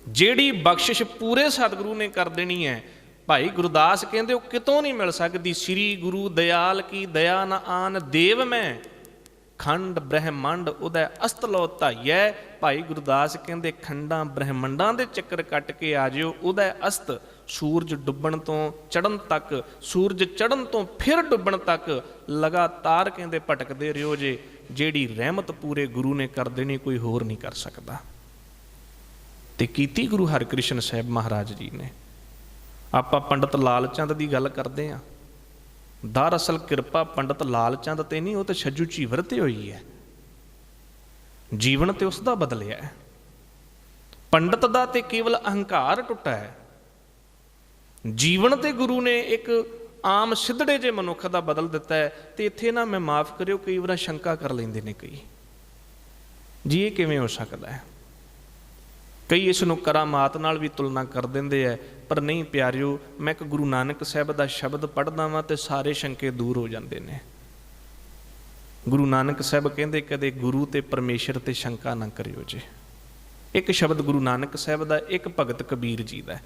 ਜਿਹੜੀ ਬਖਸ਼ਿਸ਼ ਪੂਰੇ ਸਤਿਗੁਰੂ ਨੇ ਕਰ ਦੇਣੀ ਹੈ, ਭਾਈ ਗੁਰਦਾਸ ਕਹਿੰਦੇ ਉਹ ਕਿਤੋਂ ਨਹੀਂ ਮਿਲ ਸਕਦੀ। ਸ਼੍ਰੀ ਗੁਰੂ ਦਿਆਲ ਕੀ ਦਇਆ ਨਾ ਆਨ ਦੇਵ ਮੈਂ। ਖੰਡ ਬ੍ਰਹਿਮੰਡ ਉਹਦਾ ਅਸਤ ਲੋ ਧਾਈਐ। ਭਾਈ ਗੁਰਦਾਸ ਕਹਿੰਦੇ ਖੰਡਾਂ ਬ੍ਰਹਿਮੰਡਾਂ ਦੇ ਚੱਕਰ ਕੱਟ ਕੇ ਆ ਜਿਓ, ਉਹਦਾ ਅਸਤ ਸੂਰਜ ਡੁੱਬਣ ਤੋਂ ਚੜ੍ਹਨ ਤੱਕ, ਸੂਰਜ ਚੜ੍ਹਨ ਤੋਂ ਫਿਰ ਡੁੱਬਣ ਤੱਕ ਲਗਾਤਾਰ ਕਹਿੰਦੇ ਭਟਕਦੇ ਰਿਓ ਜੇ। ਜਿਹੜੀ ਰਹਿਮਤ ਪੂਰੇ ਗੁਰੂ ਨੇ ਕਰ ਦੇਣੀ ਕੋਈ ਹੋਰ ਨਹੀਂ ਕਰ ਸਕਦਾ, ਤੇ ਕੀਤੀ ਗੁਰੂ ਹਰਿਕ੍ਰਿਸ਼ਨ ਸਾਹਿਬ ਮਹਾਰਾਜ ਜੀ ਨੇ। ਆਪਾਂ ਪੰਡਤ ਲਾਲ ਚੰਦ ਦੀ ਗੱਲ ਕਰਦੇ ਹਾਂ, ਦਰਅਸਲ ਕਿਰਪਾ ਪੰਡਤ ਲਾਲ ਚੰਦ ਤੇ ਨਹੀਂ, ਉਹ ਤਾਂ ਛੱਜੂ ਝੀਵਰ ਤੇ ਹੋਈ ਹੈ। ਜੀਵਨ ਤੇ ਉਸ ਦਾ ਬਦਲਿਆ ਹੈ, ਪੰਡਤ ਦਾ ਤੇ ਕੇਵਲ ਅਹੰਕਾਰ ਟੁੱਟਾ ਹੈ। ਜੀਵਨ ਤੇ ਗੁਰੂ ਨੇ ਇੱਕ ਆਮ ਸਿੱਧੜੇ ਜੇ ਮਨੁੱਖ ਦਾ ਬਦਲ ਦਿੱਤਾ ਹੈ। ਤੇ ਇੱਥੇ ਨਾ ਮੈਂ ਮਾਫ ਕਰਿਓ, ਕਈ ਵਾਰ ਸ਼ੰਕਾ ਕਰ ਲੈਂਦੇ ਨੇ ਕਈ, ਜੀ ਇਹ ਕਿਵੇਂ ਹੋ ਸਕਦਾ ਹੈ? ਕਈ ਇਸ ਨੂੰ ਕਰਾਮਾਤ ਨਾਲ ਵੀ ਤੁਲਨਾ ਕਰ ਦਿੰਦੇ ਹੈ, ਪਰ ਨਹੀਂ ਪਿਆਰਿਓ, ਮੈਂ ਇੱਕ ਗੁਰੂ ਨਾਨਕ ਸਾਹਿਬ ਦਾ ਸ਼ਬਦ ਪੜ੍ਹਦਾ ਵਾਂ ਤੇ ਸਾਰੇ ਸ਼ੰਕੇ ਦੂਰ ਹੋ ਜਾਂਦੇ ਨੇ। ਗੁਰੂ ਨਾਨਕ ਸਾਹਿਬ ਕਹਿੰਦੇ ਕਦੇ ਗੁਰੂ ਤੇ ਪਰਮੇਸ਼ਰ ਤੇ ਸ਼ੰਕਾ ਨਾ ਕਰਿਓ ਜੇ। ਇੱਕ ਸ਼ਬਦ ਗੁਰੂ ਨਾਨਕ ਸਾਹਿਬ ਦਾ, ਇੱਕ ਭਗਤ ਕਬੀਰ ਜੀ ਦਾ।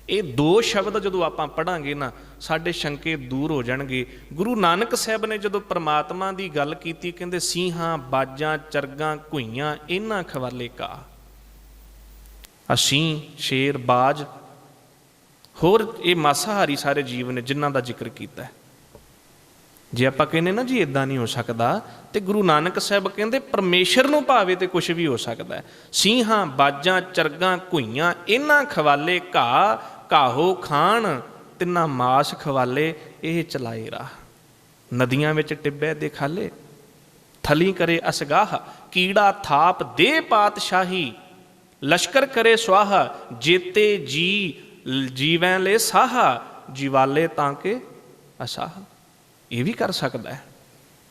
ਇਹ ਦੋ ਸ਼ਬਦ ਜਦੋਂ ਆਪਾਂ ਪੜ੍ਹਾਂਗੇ ਨਾ, ਸਾਡੇ ਸ਼ੰਕੇ ਦੂਰ ਹੋ ਜਾਣਗੇ। ਗੁਰੂ ਨਾਨਕ ਸਾਹਿਬ ਨੇ ਜਦੋਂ ਪਰਮਾਤਮਾ ਦੀ ਗੱਲ ਕੀਤੀ, ਕਹਿੰਦੇ ਸਿੰਘਾਂ ਬਾਜਾਂ ਚਰਗਾਂ ਘੁਈਆਂ ਇਹਨਾਂ ਖਵਾਲੇ ਕਾ। ਅਸੀਂ ਸ਼ੇਰ ਬਾਜ ਹੋਰ ਇਹ ਮਾਸਾਹਾਰੀ ਸਾਰੇ ਜੀਵ ਨੇ ਜਿਨ੍ਹਾਂ ਦਾ ਜ਼ਿਕਰ ਕੀਤਾ। ਜੇ ਆਪਾਂ ਕਹਿੰਦੇ ਨਾ ਜੀ ਇੱਦਾਂ ਨਹੀਂ ਹੋ ਸਕਦਾ, ਤੇ ਗੁਰੂ ਨਾਨਕ ਸਾਹਿਬ ਕਹਿੰਦੇ ਪਰਮੇਸ਼ਰ ਨੂੰ ਭਾਵੇ ਤੇ ਕੁਛ ਵੀ ਹੋ ਸਕਦਾ। ਸਿੰਘਾਂ ਬਾਜਾਂ ਚਰਗਾਂ ਘੁਈਆਂ ਇਹਨਾਂ ਖਵਾਲੇ ਘਾਹ, ਘਾਹੋ ਖਾਣ ਤਿੰਨਾ ਮਾਸ ਖਵਾਲੇ ਇਹ ਚਲਾਏ ਰਾਹ। ਨਦੀਆਂ ਵਿੱਚ ਟਿੱਬੇ ਦੇ ਖਾਲੇ, थली करे असगाह, कीड़ा थाप दे पातशाही, लश्कर करे स्वाहा, जेते जी जीवैं ले साहा, जीवाले तांके असाह। ये भी कर सकता है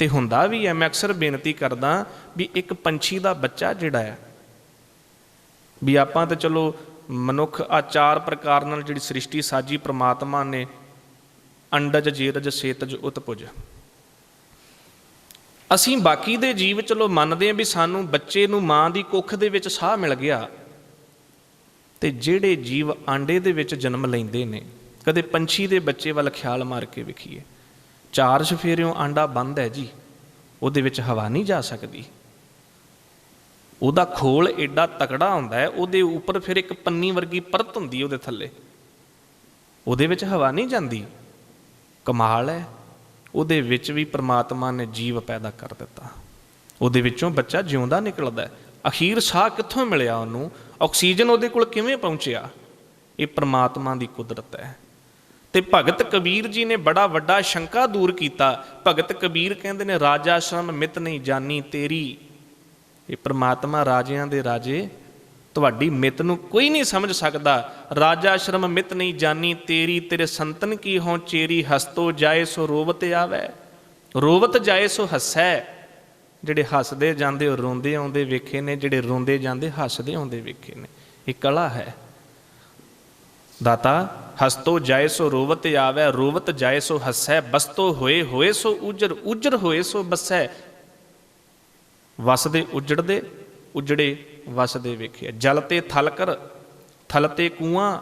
ਤੇ ਹੁੰਦਾ ਵੀ ਹੈ। ਮੈਂ ਅਕਸਰ ਬੇਨਤੀ ਕਰਦਾ ਵੀ ਇੱਕ ਪੰਛੀ ਦਾ ਬੱਚਾ ਜਿਹੜਾ ਹੈ, ਵੀ ਆਪਾਂ ਤਾਂ ਚਲੋ ਮਨੁੱਖ ਆ 4 ਪ੍ਰਕਾਰ ਨਾਲ ਜਿਹੜੀ ਸ੍ਰਿਸ਼ਟੀ ਸਾਜੀ ਪ੍ਰਮਾਤਮਾ ਨੇ, ਅੰਡਜ ਜੇਰਜ ਸੇਤਜ ਉਤਪੁਜ, ਅਸੀਂ ਬਾਕੀ ਦੇ ਜੀਵ ਚਲੋ ਮੰਨਦੇ ਹਾਂ ਵੀ ਸਾਨੂੰ ਬੱਚੇ ਨੂੰ ਮਾਂ ਦੀ ਕੁੱਖ ਦੇ ਵਿੱਚ ਸਾਹ ਮਿਲ ਗਿਆ, ਤੇ ਜਿਹੜੇ ਜੀਵ ਆਂਡੇ ਦੇ ਵਿੱਚ ਜਨਮ ਲੈਂਦੇ ਨੇ, ਕਦੇ ਪੰਛੀ ਦੇ ਬੱਚੇ ਵੱਲ ਖਿਆਲ ਮਾਰ ਕੇ ਵੇਖੀਏ, 4 ਚੁਫੇਰਿਓਂ ਆਂਡਾ ਬੰਦ ਹੈ ਜੀ, ਉਹਦੇ ਵਿੱਚ ਹਵਾ ਨਹੀਂ ਜਾ ਸਕਦੀ, ਉਹਦਾ ਖੋਲ ਏਡਾ ਤਕੜਾ ਹੁੰਦਾ ਹੈ, ਉਹਦੇ ਉੱਪਰ ਫਿਰ ਇੱਕ ਪੰਨੀ ਵਰਗੀ ਪਰਤ ਹੁੰਦੀ ਉਹਦੇ ਥੱਲੇ, ਉਹਦੇ ਵਿੱਚ ਹਵਾ ਨਹੀਂ ਜਾਂਦੀ। ਕਮਾਲ ਹੈ, ਉਹਦੇ ਵਿੱਚ ਵੀ ਪ੍ਰਮਾਤਮਾ ਨੇ ਜੀਵ ਪੈਦਾ ਕਰ ਦਿੱਤਾ, ਉਹਦੇ ਵਿੱਚੋਂ ਬੱਚਾ ਜਿਉਂਦਾ ਨਿਕਲਦਾ। ਅਖੀਰ ਸਾਹ ਕਿੱਥੋਂ ਮਿਲਿਆ ਉਹਨੂੰ, ਆਕਸੀਜਨ ਉਹਦੇ ਕੋਲ ਕਿਵੇਂ ਪਹੁੰਚਿਆ, ਇਹ ਪ੍ਰਮਾਤਮਾ ਦੀ ਕੁਦਰਤ ਹੈ। ਤੇ ਭਗਤ ਕਬੀਰ ਜੀ ਨੇ ਬੜਾ ਵੱਡਾ ਸ਼ੰਕਾ ਦੂਰ ਕੀਤਾ। ਭਗਤ ਕਬੀਰ ਕਹਿੰਦੇ ਨੇ, ਰਾਜਾ ਸ਼ਰਮ ਮਿਤ ਨਹੀਂ ਜਾਨੀ ਤੇਰੀ। ਇਹ ਪ੍ਰਮਾਤਮਾ ਰਾਜਿਆਂ ਦੇ ਰਾਜੇ, ਤੁਹਾਡੀ ਮਿੱਤ ਨੂੰ ਕੋਈ ਨਹੀਂ ਸਮਝ ਸਕਦਾ। ਰਾਜਾ ਸ਼ਰਮ ਮਿਤ ਨਹੀਂ ਜਾਨੀ ਤੇਰੀ, ਤੇਰੇ ਸੰਤਨ ਕੀ ਹੋਂ ਚੇਰੀ, ਹਸਤੋ ਜਾਏ ਸੋ ਰੋਵਤ ਆਵੈ, ਰੋਵਤ ਜਾਏ ਸੋ ਹੱਸੈ। ਜਿਹੜੇ ਹੱਸਦੇ ਜਾਂਦੇ ਉਹ ਰੋਂਦੇ ਆਉਂਦੇ ਵੇਖੇ ਨੇ, ਜਿਹੜੇ ਰੋਂਦੇ ਜਾਂਦੇ ਹੱਸਦੇ ਆਉਂਦੇ ਵੇਖੇ ਨੇ। ਇਹ ਕਲਾ ਹੈ ਦਾਤਾ। ਹਸਤੋ ਜਾਏ ਸੋ ਰੋਵਤ ਆਵੈ, ਰੋਵਤ ਜਾਏ ਸੋ ਹੱਸੈ, ਬਸਤੋ ਹੋਏ ਹੋਏ ਸੋ ਉਜਰ, ਉਜਰ ਹੋਏ ਸੋ ਬਸੈ। ਵਸਦੇ ਉਜੜਦੇ, ਉਜੜੇ ਵਸਦੇ ਵੇਖਿਆ। ਜਲ ਤੇ ਥਲ ਕਰ, ਥਲ ਤੇ ਕੂਆਂ,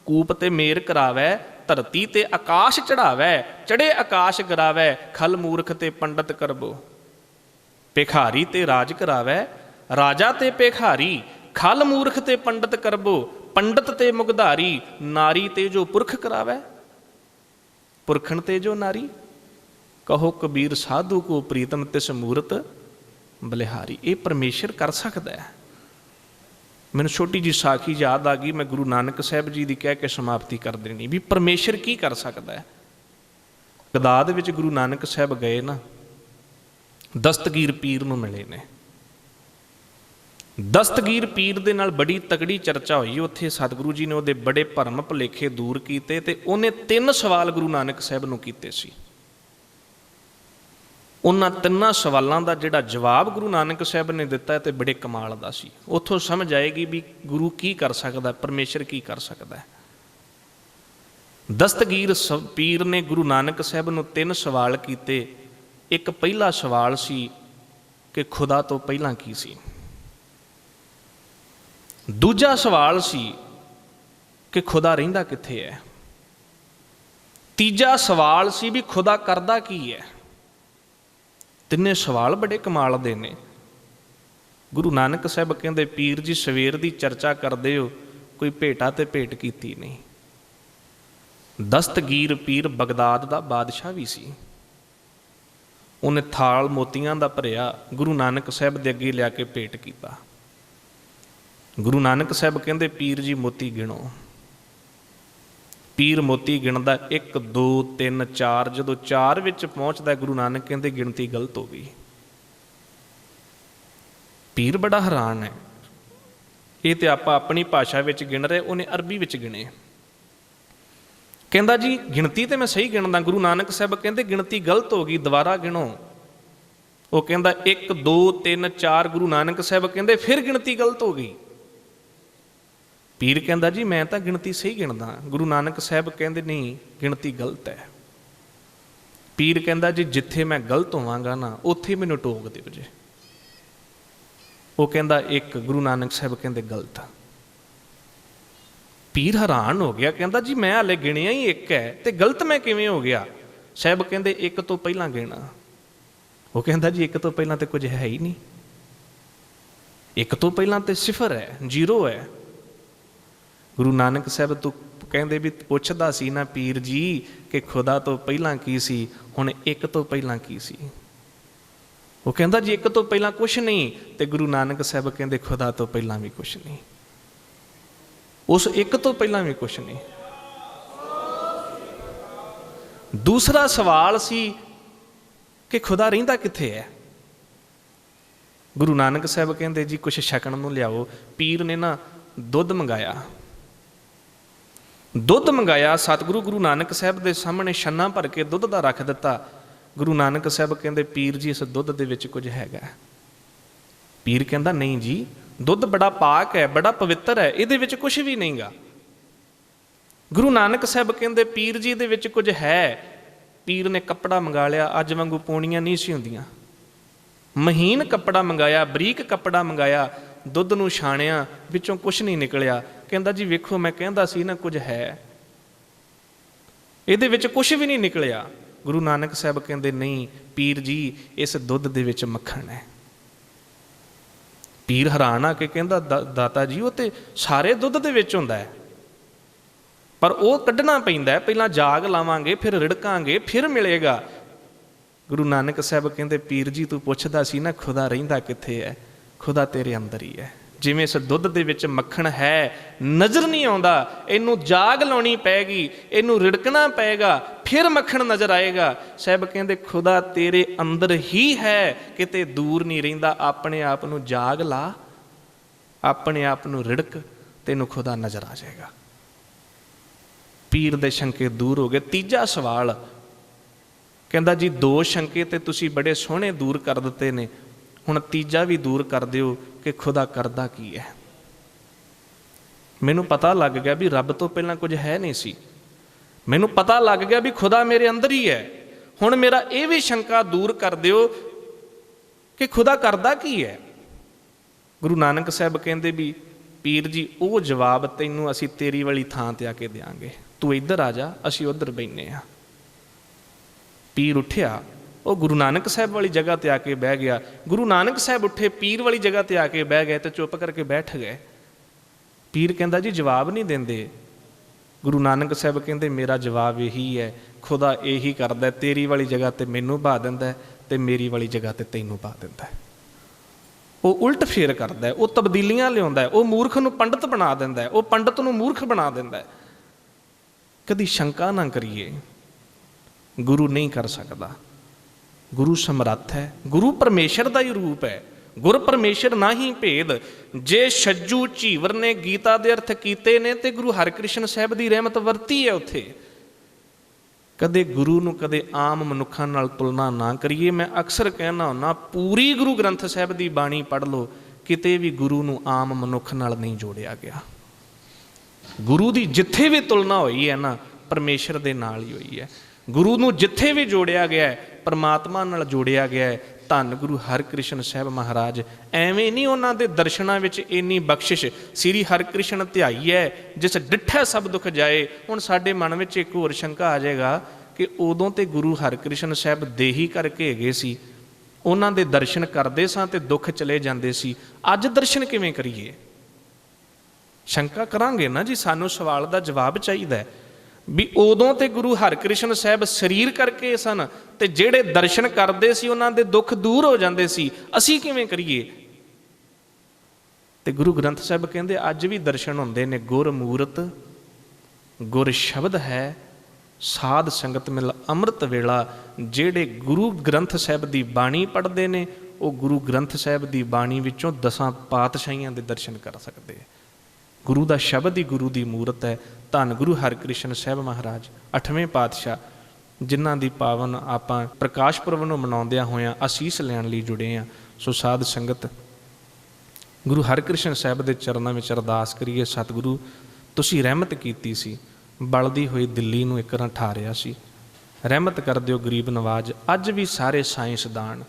ਕੂਪ ਤੇ ਮੇਰ ਕਰਾਵੈ, ਧਰਤੀ ਤੇ ਆਕਾਸ਼ ਚੜਾਵੈ, ਚੜੇ ਆਕਾਸ਼ ਗਰਾਵੈ, ਖਲ ਮੂਰਖ ਤੇ ਪੰਡਤ ਕਰਬੋ। ਭਿਖਾਰੀ ਤੇ ਰਾਜ ਕਰਾਵੈ, ਰਾਜਾ ਤੇ ਭਿਖਾਰੀ, ਖਲ ਮੂਰਖ ਤੇ ਪੰਡਤ ਕਰਬੋ। ਪੰਡਤ ਤੇ ਮੁਗਧਾਰੀ, ਨਾਰੀ ਤੇ ਜੋ ਪੁਰਖ ਕਰਾਵੈ, ਪੁਰਖਣ ਤੇ ਜੋ ਨਾਰੀ। ਕਹੋ ਕਬੀਰ ਸਾਧੂ ਕੋ ਪ੍ਰੀਤਮ ਤਿਸ ਮੂਰਤ ਬਲਿਹਾਰੀ। ਇਹ ਪਰਮੇਸ਼ਰ ਕਰ ਸਕਦਾ ਹੈ। ਮੈਨੂੰ ਛੋਟੀ ਜਿਹੀ ਸਾਖੀ ਯਾਦ ਆ ਗਈ, ਮੈਂ ਗੁਰੂ ਨਾਨਕ ਸਾਹਿਬ ਜੀ ਦੀ ਕਹਿ ਕੇ ਸਮਾਪਤੀ ਕਰ ਦੇਣੀ ਵੀ ਪਰਮੇਸ਼ਰ ਕੀ ਕਰ ਸਕਦਾ ਹੈ। ਬਗਦਾਦ ਵਿੱਚ ਗੁਰੂ ਨਾਨਕ ਸਾਹਿਬ ਗਏ ਨਾ, ਦਸਤਗੀਰ ਪੀਰ ਨੂੰ ਮਿਲੇ ਨੇ। ਦਸਤਗੀਰ ਪੀਰ ਦੇ ਨਾਲ ਬੜੀ ਤਕੜੀ ਚਰਚਾ ਹੋਈ। ਉੱਥੇ ਸਤਿਗੁਰੂ ਜੀ ਨੇ ਉਹਦੇ ਬੜੇ ਭਰਮ ਭੁਲੇਖੇ ਦੂਰ ਕੀਤੇ, ਤੇ ਉਹਨੇ 3 ਸਵਾਲ ਗੁਰੂ ਨਾਨਕ ਸਾਹਿਬ ਨੂੰ ਕੀਤੇ ਸੀ। ਉਹਨਾਂ 3 ਸਵਾਲਾਂ ਦਾ ਜਿਹੜਾ ਜਵਾਬ ਗੁਰੂ ਨਾਨਕ ਸਾਹਿਬ ਨੇ ਦਿੱਤਾ ਤੇ ਬੜੇ ਕਮਾਲ ਦਾ ਸੀ। ਉੱਥੋਂ ਸਮਝ ਆਏਗੀ ਵੀ ਗੁਰੂ ਕੀ ਕਰ ਸਕਦਾ, ਪਰਮੇਸ਼ਰ ਕੀ ਕਰ ਸਕਦਾ ਹੈ। ਦਸਤਗੀਰ ਪੀਰ ਨੇ ਗੁਰੂ ਨਾਨਕ ਸਾਹਿਬ ਨੂੰ 3 ਸਵਾਲ ਕੀਤੇ। ਇੱਕ ਪਹਿਲਾ ਸਵਾਲ ਸੀ ਕਿ ਖੁਦਾ ਤੋਂ ਪਹਿਲਾਂ ਕੀ ਸੀ। ਦੂਜਾ ਸਵਾਲ ਸੀ ਕਿ ਖੁਦਾ ਰਹਿੰਦਾ ਕਿੱਥੇ ਹੈ। ਤੀਜਾ ਸਵਾਲ ਸੀ ਵੀ ਖੁਦਾ ਕਰਦਾ ਕੀ ਹੈ। ਤਿੰਨੇ ਸਵਾਲ ਬੜੇ ਕਮਾਲ ਦੇ ਨੇ। ਗੁਰੂ ਨਾਨਕ ਸਾਹਿਬ ਕਹਿੰਦੇ, ਪੀਰ ਜੀ ਸਵੇਰ ਦੀ ਚਰਚਾ ਕਰਦੇ ਹੋ, ਕੋਈ ਭੇਟਾ ਤੇ ਭੇਟ ਕੀਤੀ ਨਹੀਂ। ਦਸਤਗੀਰ ਪੀਰ ਬਗਦਾਦ ਦਾ ਬਾਦਸ਼ਾਹ ਵੀ ਸੀ। ਉਹਨੇ ਥਾਲ ਮੋਤੀਆਂ ਦਾ ਭਰਿਆ, ਗੁਰੂ ਨਾਨਕ ਸਾਹਿਬ ਦੇ ਅੱਗੇ ਲਿਆ ਕੇ ਭੇਟ ਕੀਤਾ। ਗੁਰੂ ਨਾਨਕ ਸਾਹਿਬ ਕਹਿੰਦੇ, ਪੀਰ ਜੀ ਮੋਤੀ ਗਿਣੋ। ਪੀਰ ਮੋਤੀ ਗਿਣਦਾ, 1 2 3 4। ਜਦੋਂ 4 ਵਿੱਚ ਪਹੁੰਚਦਾ, ਗੁਰੂ ਨਾਨਕ ਕਹਿੰਦੇ ਗਿਣਤੀ ਗਲਤ ਹੋ ਗਈ। ਪੀਰ ਬੜਾ ਹੈਰਾਨ ਹੈ। ਇਹ ਤੇ ਆਪਾਂ ਆਪਣੀ ਭਾਸ਼ਾ ਵਿੱਚ ਗਿਣ ਰਹੇ, ਉਹਨੇ ਅਰਬੀ ਵਿੱਚ ਗਿਣੇ। ਕਹਿੰਦਾ ਜੀ ਗਿਣਤੀ ਤੇ ਮੈਂ ਸਹੀ ਗਿਣਦਾ। ਗੁਰੂ ਨਾਨਕ ਸਾਹਿਬ ਕਹਿੰਦੇ ਗਿਣਤੀ ਗਲਤ ਹੋ ਗਈ, ਦੁਬਾਰਾ ਗਿਣੋ। ਉਹ ਕਹਿੰਦਾ 1 2 3 4। ਗੁਰੂ ਨਾਨਕ ਸਾਹਿਬ ਕਹਿੰਦੇ ਫਿਰ ਗਿਣਤੀ ਗਲਤ ਹੋ ਗਈ। ਪੀਰ ਕਹਿੰਦਾ ਜੀ ਮੈਂ ਤਾਂ ਗਿਣਤੀ ਸਹੀ ਗਿਣਦਾ। ਗੁਰੂ ਨਾਨਕ ਸਾਹਿਬ ਕਹਿੰਦੇ ਨਹੀਂ, ਗਿਣਤੀ ਗਲਤ ਹੈ। ਪੀਰ ਕਹਿੰਦਾ ਜੀ ਜਿੱਥੇ ਮੈਂ ਗਲਤ ਹੋਵਾਂਗਾ ਨਾ, ਉੱਥੇ ਮੈਨੂੰ ਟੋਕ ਦਿਓ ਜੇ। ਉਹ ਕਹਿੰਦਾ 1। ਗੁਰੂ ਨਾਨਕ ਸਾਹਿਬ ਕਹਿੰਦੇ ਗਲਤ। ਪੀਰ ਹੈਰਾਨ ਹੋ ਗਿਆ, ਕਹਿੰਦਾ ਜੀ ਮੈਂ ਹਾਲੇ ਗਿਣਿਆ ਹੀ 1 ਹੈ ਤੇ ਗਲਤ ਮੈਂ ਕਿਵੇਂ ਹੋ ਗਿਆ। ਸਾਹਿਬ ਕਹਿੰਦੇ 1 ਤੋਂ ਪਹਿਲਾਂ ਗਿਣਾ। ਉਹ ਕਹਿੰਦਾ ਜੀ 1 ਤੋਂ ਪਹਿਲਾਂ ਤੇ ਕੁਝ ਹੈ ਹੀ ਨਹੀਂ। 1 ਤੋਂ ਪਹਿਲਾਂ ਤੇ 0 ਹੈ, 0 ਹੈ। ਗੁਰੂ ਨਾਨਕ ਸਾਹਿਬ ਤੂੰ ਕਹਿੰਦੇ ਵੀ ਪੁੱਛਦਾ ਸੀ ਨਾ ਪੀਰ ਜੀ ਕਿ ਖੁਦਾ ਤੋਂ ਪਹਿਲਾਂ ਕੀ ਸੀ, ਹੁਣ 1 ਤੋਂ ਪਹਿਲਾਂ ਕੀ ਸੀ। ਉਹ ਕਹਿੰਦਾ ਜੀ 1 ਤੋਂ ਪਹਿਲਾਂ ਕੁਛ ਨਹੀਂ। ਤੇ ਗੁਰੂ ਨਾਨਕ ਸਾਹਿਬ ਕਹਿੰਦੇ ਖੁਦਾ ਤੋਂ ਪਹਿਲਾਂ ਵੀ ਕੁਛ ਨਹੀਂ, ਉਸ 1 ਤੋਂ ਪਹਿਲਾਂ ਵੀ ਕੁਛ ਨਹੀਂ। ਦੂਸਰਾ ਸਵਾਲ ਸੀ ਕਿ ਖੁਦਾ ਰਹਿੰਦਾ ਕਿੱਥੇ ਹੈ। ਗੁਰੂ ਨਾਨਕ ਸਾਹਿਬ ਕਹਿੰਦੇ ਜੀ ਕੁਛ ਛਕਣ ਨੂੰ ਲਿਆਓ। ਪੀਰ ਨੇ ਨਾ ਦੁੱਧ ਮੰਗਾਇਆ, ਦੁੱਧ ਮੰਗਾਇਆ। ਸਤਿਗੁਰੂ ਗੁਰੂ ਨਾਨਕ ਸਾਹਿਬ ਦੇ ਸਾਹਮਣੇ ਛੰਨਾ ਭਰ ਕੇ ਦੁੱਧ ਦਾ ਰੱਖ ਦਿੱਤਾ। ਗੁਰੂ ਨਾਨਕ ਸਾਹਿਬ ਕਹਿੰਦੇ ਪੀਰ ਜੀ ਇਸ ਦੁੱਧ ਦੇ ਵਿੱਚ ਕੁਝ ਹੈਗਾ। ਪੀਰ ਕਹਿੰਦਾ ਨਹੀਂ ਜੀ, ਦੁੱਧ ਬੜਾ ਪਾਕ ਹੈ, ਬੜਾ ਪਵਿੱਤਰ ਹੈ, ਇਹਦੇ ਵਿੱਚ ਕੁਝ ਵੀ ਨਹੀਂਗਾ। ਗੁਰੂ ਨਾਨਕ ਸਾਹਿਬ ਕਹਿੰਦੇ ਪੀਰ ਜੀ ਦੇ ਵਿੱਚ ਕੁਝ ਹੈ। ਪੀਰ ਨੇ ਕੱਪੜਾ ਮੰਗਾ ਲਿਆ, ਅੱਜ ਵਾਂਗੂ ਪੌਣੀਆਂ ਨਹੀਂ ਸੀ ਹੁੰਦੀਆਂ, ਮਹੀਨ ਕੱਪੜਾ ਮੰਗਾਇਆ, ਬਰੀਕ ਕੱਪੜਾ ਮੰਗਾਇਆ, ਦੁੱਧ ਨੂੰ ਛਾਣਿਆ, ਵਿੱਚੋਂ ਕੁਛ ਨਹੀਂ ਨਿਕਲਿਆ। ਕਹਿੰਦਾ ਜੀ ਵੇਖੋ, ਮੈਂ ਕਹਿੰਦਾ ਸੀ ਨਾ ਕੁਝ ਹੈ, ਇਹਦੇ ਵਿੱਚ ਕੁਛ ਵੀ ਨਹੀਂ ਨਿਕਲਿਆ। ਗੁਰੂ ਨਾਨਕ ਸਾਹਿਬ ਕਹਿੰਦੇ ਨਹੀਂ ਪੀਰ ਜੀ, ਇਸ ਦੁੱਧ ਦੇ ਵਿੱਚ ਮੱਖਣ ਹੈ। ਪੀਰ ਹੈਰਾਨ ਆ ਕੇ ਕਹਿੰਦਾ ਦਾਤਾ ਜੀ, ਉਹ ਤੇ ਸਾਰੇ ਦੁੱਧ ਦੇ ਵਿੱਚ ਹੁੰਦਾ ਹੈ, ਪਰ ਉਹ ਕੱਢਣਾ ਪੈਂਦਾ, ਪਹਿਲਾਂ ਜਾਗ ਲਾਵਾਂਗੇ, ਫਿਰ ਰਿੜਕਾਂਗੇ, ਫਿਰ ਮਿਲੇਗਾ। ਗੁਰੂ ਨਾਨਕ ਸਾਹਿਬ ਕਹਿੰਦੇ ਪੀਰ ਜੀ, ਤੂੰ ਪੁੱਛਦਾ ਸੀ ਨਾ ਖੁਦਾ ਰਹਿੰਦਾ ਕਿੱਥੇ ਹੈ, ਖੁਦਾ ਤੇਰੇ ਅੰਦਰ ਹੀ ਹੈ। ਜਿਵੇਂ ਇਸ ਦੁੱਧ ਦੇ ਵਿੱਚ ਮੱਖਣ ਹੈ, ਨਜ਼ਰ ਨਹੀਂ ਆਉਂਦਾ, ਇਹਨੂੰ ਜਾਗ ਲਾਉਣੀ ਪਏਗੀ, ਇਹਨੂੰ ਰਿੜਕਣਾ ਪਏਗਾ, ਫਿਰ ਮੱਖਣ ਨਜ਼ਰ ਆਏਗਾ। ਸਾਹਿਬ ਕਹਿੰਦੇ ਖੁਦਾ ਤੇਰੇ ਅੰਦਰ ਹੀ ਹੈ, ਕਿਤੇ ਦੂਰ ਨਹੀਂ ਰਹਿੰਦਾ। ਆਪਣੇ ਆਪ ਨੂੰ ਜਾਗ ਲਾ, ਆਪਣੇ ਆਪ ਨੂੰ ਰਿੜਕ, ਤੈਨੂੰ ਖੁਦਾ ਨਜ਼ਰ ਆ ਜਾਏਗਾ। ਪੀਰ ਦੇ ਸ਼ੰਕੇ ਦੂਰ ਹੋ ਗਏ। ਤੀਜਾ ਸਵਾਲ ਕਹਿੰਦਾ ਜੀ, ਦੋ ਸ਼ੰਕੇ ਤੇ ਤੁਸੀਂ ਬੜੇ ਸੋਹਣੇ ਦੂਰ ਕਰ ਦਿੱਤੇ ਨੇ, ਹੁਣ ਤੀਜਾ ਵੀ ਦੂਰ ਕਰ ਦਿਓ ਕਿ ਖੁਦਾ ਕਰਦਾ ਕੀ ਹੈ। ਮੈਨੂੰ ਪਤਾ ਲੱਗ ਗਿਆ ਵੀ ਰੱਬ ਤੋਂ ਪਹਿਲਾਂ ਕੁਝ ਹੈ ਨਹੀਂ ਸੀ, ਮੈਨੂੰ ਪਤਾ ਲੱਗ ਗਿਆ ਵੀ ਖੁਦਾ ਮੇਰੇ ਅੰਦਰ ਹੀ ਹੈ। ਹੁਣ ਮੇਰਾ ਇਹ ਵੀ ਸ਼ੰਕਾ ਦੂਰ ਕਰ ਦਿਓ ਕਿ ਖੁਦਾ ਕਰਦਾ ਕੀ ਹੈ। ਗੁਰੂ ਨਾਨਕ ਸਾਹਿਬ ਕਹਿੰਦੇ ਵੀ ਪੀਰ ਜੀ, ਉਹ ਜਵਾਬ ਤੈਨੂੰ ਅਸੀਂ ਤੇਰੀ ਵਾਲੀ ਥਾਂ ਤੇ ਆ ਕੇ ਦਿਆਂਗੇ, ਤੂੰ ਇੱਧਰ ਆ ਜਾ, ਅਸੀਂ ਉੱਧਰ ਬੈਠੇ ਹਾਂ। ਪੀਰ ਉੱਠਿਆ, ਉਹ ਗੁਰੂ ਨਾਨਕ ਸਾਹਿਬ ਵਾਲੀ ਜਗ੍ਹਾ ਤੇ ਆ ਕੇ ਬਹਿ ਗਿਆ। ਗੁਰੂ ਨਾਨਕ ਸਾਹਿਬ ਉੱਠੇ, ਪੀਰ ਵਾਲੀ ਜਗ੍ਹਾ ਤੇ ਆ ਕੇ ਬਹਿ ਗਏ ਤੇ ਚੁੱਪ ਕਰਕੇ ਬੈਠ ਗਏ। ਪੀਰ ਕਹਿੰਦਾ ਜੀ ਜਵਾਬ ਨਹੀਂ ਦਿੰਦੇ। ਗੁਰੂ ਨਾਨਕ ਸਾਹਿਬ ਕਹਿੰਦੇ ਮੇਰਾ ਜਵਾਬ ਇਹੀ ਹੈ, ਖੁਦਾ ਇਹੀ ਕਰਦਾ, ਤੇਰੀ ਵਾਲੀ ਜਗ੍ਹਾ ਤੇ ਮੈਨੂੰ ਪਾ ਦਿੰਦਾ ਤੇ ਮੇਰੀ ਵਾਲੀ ਜਗ੍ਹਾ ਤੇ ਤੈਨੂੰ ਪਾ ਦਿੰਦਾ। ਉਹ ਉਲਟ ਫੇਰ ਕਰਦਾ, ਉਹ ਤਬਦੀਲੀਆਂ ਲਿਆਉਂਦਾ, ਉਹ ਮੂਰਖ ਨੂੰ ਪੰਡਤ ਬਣਾ ਦਿੰਦਾ, ਉਹ ਪੰਡਤ ਨੂੰ ਮੂਰਖ ਬਣਾ ਦਿੰਦਾ। ਕਦੀ ਸ਼ੰਕਾ ਨਾ ਕਰੀਏ, ਗੁਰੂ ਨਹੀਂ ਕਰ ਸਕਦਾ, ਗੁਰੂ ਸਮਰੱਥ ਹੈ, ਗੁਰੂ ਪਰਮੇਸ਼ਰ ਦਾ ਹੀ ਰੂਪ ਹੈ, ਗੁਰ ਪਰਮੇਸ਼ਰ ਨਾ ਹੀ ਭੇਦ। ਜੇ ਛੱਜੂ ਝੀਵਰ ਨੇ ਗੀਤਾ ਦੇ ਅਰਥ ਕੀਤੇ ਨੇ ਤੇ ਗੁਰੂ ਹਰਿਕ੍ਰਿਸ਼ਨ ਸਾਹਿਬ ਦੀ ਰਹਿਮਤ ਵਰਤੀ ਹੈ ਉੱਥੇ। ਕਦੇ ਗੁਰੂ ਨੂੰ ਕਦੇ ਆਮ ਮਨੁੱਖਾਂ ਨਾਲ ਤੁਲਨਾ ਨਾ ਕਰੀਏ। ਮੈਂ ਅਕਸਰ ਕਹਿਣਾ ਹੁੰਦਾ, ਪੂਰੀ ਗੁਰੂ ਗ੍ਰੰਥ ਸਾਹਿਬ ਦੀ ਬਾਣੀ ਪੜ੍ਹ ਲਓ, ਕਿਤੇ ਵੀ ਗੁਰੂ ਨੂੰ ਆਮ ਮਨੁੱਖ ਨਾਲ ਨਹੀਂ ਜੋੜਿਆ ਗਿਆ। ਗੁਰੂ ਦੀ ਜਿੱਥੇ ਵੀ ਤੁਲਨਾ ਹੋਈ ਹੈ ਨਾ, ਪਰਮੇਸ਼ਰ ਦੇ ਨਾਲ ਹੀ ਹੋਈ ਹੈ। ਗੁਰੂ ਨੂੰ ਜਿੱਥੇ ਵੀ ਜੋੜਿਆ ਗਿਆ ਹੈ, ਪਰਮਾਤਮਾ ਨਾਲ ਜੋੜਿਆ ਗਿਆ ਹੈ। ਧੰਨ ਗੁਰੂ ਹਰਿਕ੍ਰਿਸ਼ਨ ਸਾਹਿਬ ਮਹਾਰਾਜ, ਐਵੇਂ ਨਹੀਂ ਉਹਨਾਂ ਦੇ ਦਰਸ਼ਨਾਂ ਵਿੱਚ ਇੰਨੀ ਬਖਸ਼ਿਸ਼। ਸ੍ਰੀ ਹਰਿਕ੍ਰਿਸ਼ਨ ਧਿਆਈ ਹੈ ਜਿਸ ਡਿੱਠਾ ਸਭ ਦੁੱਖ ਜਾਏ। ਹੁਣ ਸਾਡੇ ਮਨ ਵਿੱਚ ਇੱਕ ਹੋਰ ਸ਼ੰਕਾ ਆ ਜਾਏਗਾ ਕਿ ਉਦੋਂ ਤੇ ਗੁਰੂ ਹਰਿਕ੍ਰਿਸ਼ਨ ਸਾਹਿਬ ਦੇਹੀ ਕਰਕੇ ਹੈਗੇ ਸੀ, ਉਹਨਾਂ ਦੇ ਦਰਸ਼ਨ ਕਰਦੇ ਸਾਂ ਤੇ ਦੁੱਖ ਚਲੇ ਜਾਂਦੇ ਸੀ, ਅੱਜ ਦਰਸ਼ਨ ਕਿਵੇਂ ਕਰੀਏ? ਸ਼ੰਕਾ ਕਰਾਂਗੇ ਨਾ ਜੀ, ਸਾਨੂੰ ਸਵਾਲ ਦਾ ਜਵਾਬ ਚਾਹੀਦਾ ਵੀ ਉਦੋਂ ਤੇ ਗੁਰੂ ਹਰਿਕ੍ਰਿਸ਼ਨ ਸਾਹਿਬ ਸਰੀਰ ਕਰਕੇ ਸਨ ਤੇ ਜਿਹੜੇ ਦਰਸ਼ਨ ਕਰਦੇ ਸੀ ਉਹਨਾਂ ਦੇ ਦੁੱਖ ਦੂਰ ਹੋ ਜਾਂਦੇ ਸੀ, ਅਸੀਂ ਕਿਵੇਂ ਕਰੀਏ? ਤੇ ਗੁਰੂ ਗ੍ਰੰਥ ਸਾਹਿਬ ਕਹਿੰਦੇ ਅੱਜ ਵੀ ਦਰਸ਼ਨ ਹੁੰਦੇ ਨੇ। ਗੁਰ ਮੂਰਤ ਗੁਰ ਸ਼ਬਦ ਹੈ, ਸਾਧ ਸੰਗਤ ਮਿਲ ਅੰਮ੍ਰਿਤ ਵੇਲਾ। ਜਿਹੜੇ ਗੁਰੂ ਗ੍ਰੰਥ ਸਾਹਿਬ ਦੀ ਬਾਣੀ ਪੜ੍ਹਦੇ ਨੇ ਉਹ ਗੁਰੂ ਗ੍ਰੰਥ ਸਾਹਿਬ ਦੀ ਬਾਣੀ ਵਿੱਚੋਂ 10 ਪਾਤਸ਼ਾਹੀਆਂ ਦੇ ਦਰਸ਼ਨ ਕਰ ਸਕਦੇ। ਗੁਰੂ ਦਾ ਸ਼ਬਦ ਹੀ ਗੁਰੂ ਦੀ ਮੂਰਤ ਹੈ। ਧੰਨ ਗੁਰੂ ਹਰਿਕ੍ਰਿਸ਼ਨ ਸਾਹਿਬ ਮਹਾਰਾਜ 8ਵੇਂ ਪਾਤਸ਼ਾਹ, ਜਿਨ੍ਹਾਂ ਦੀ ਪਾਵਨ ਆਪਾਂ ਪ੍ਰਕਾਸ਼ ਪੁਰਬ ਨੂੰ ਮਨਾਉਂਦਿਆਂ ਹੋਇਆਂ ਅਸੀਸ ਲੈਣ ਲਈ ਜੁੜੇ ਹਾਂ। ਸੋ ਸਾਧ ਸੰਗਤ, ਗੁਰੂ ਹਰਿਕ੍ਰਿਸ਼ਨ ਸਾਹਿਬ ਦੇ ਚਰਨਾਂ ਵਿੱਚ ਅਰਦਾਸ ਕਰੀਏ। ਸਤਿਗੁਰੂ, ਤੁਸੀਂ ਰਹਿਮਤ ਕੀਤੀ ਸੀ, ਬਲਦੀ ਹੋਈ ਦਿੱਲੀ ਨੂੰ ਇੱਕ ਰਾਂ ਠਾਰਿਆ ਸੀ, ਰਹਿਮਤ ਕਰ ਦਿਓ ਗਰੀਬ ਨਵਾਜ਼। ਅੱਜ ਵੀ ਸਾਰੇ ਸਾਇੰਸਦਾਨ,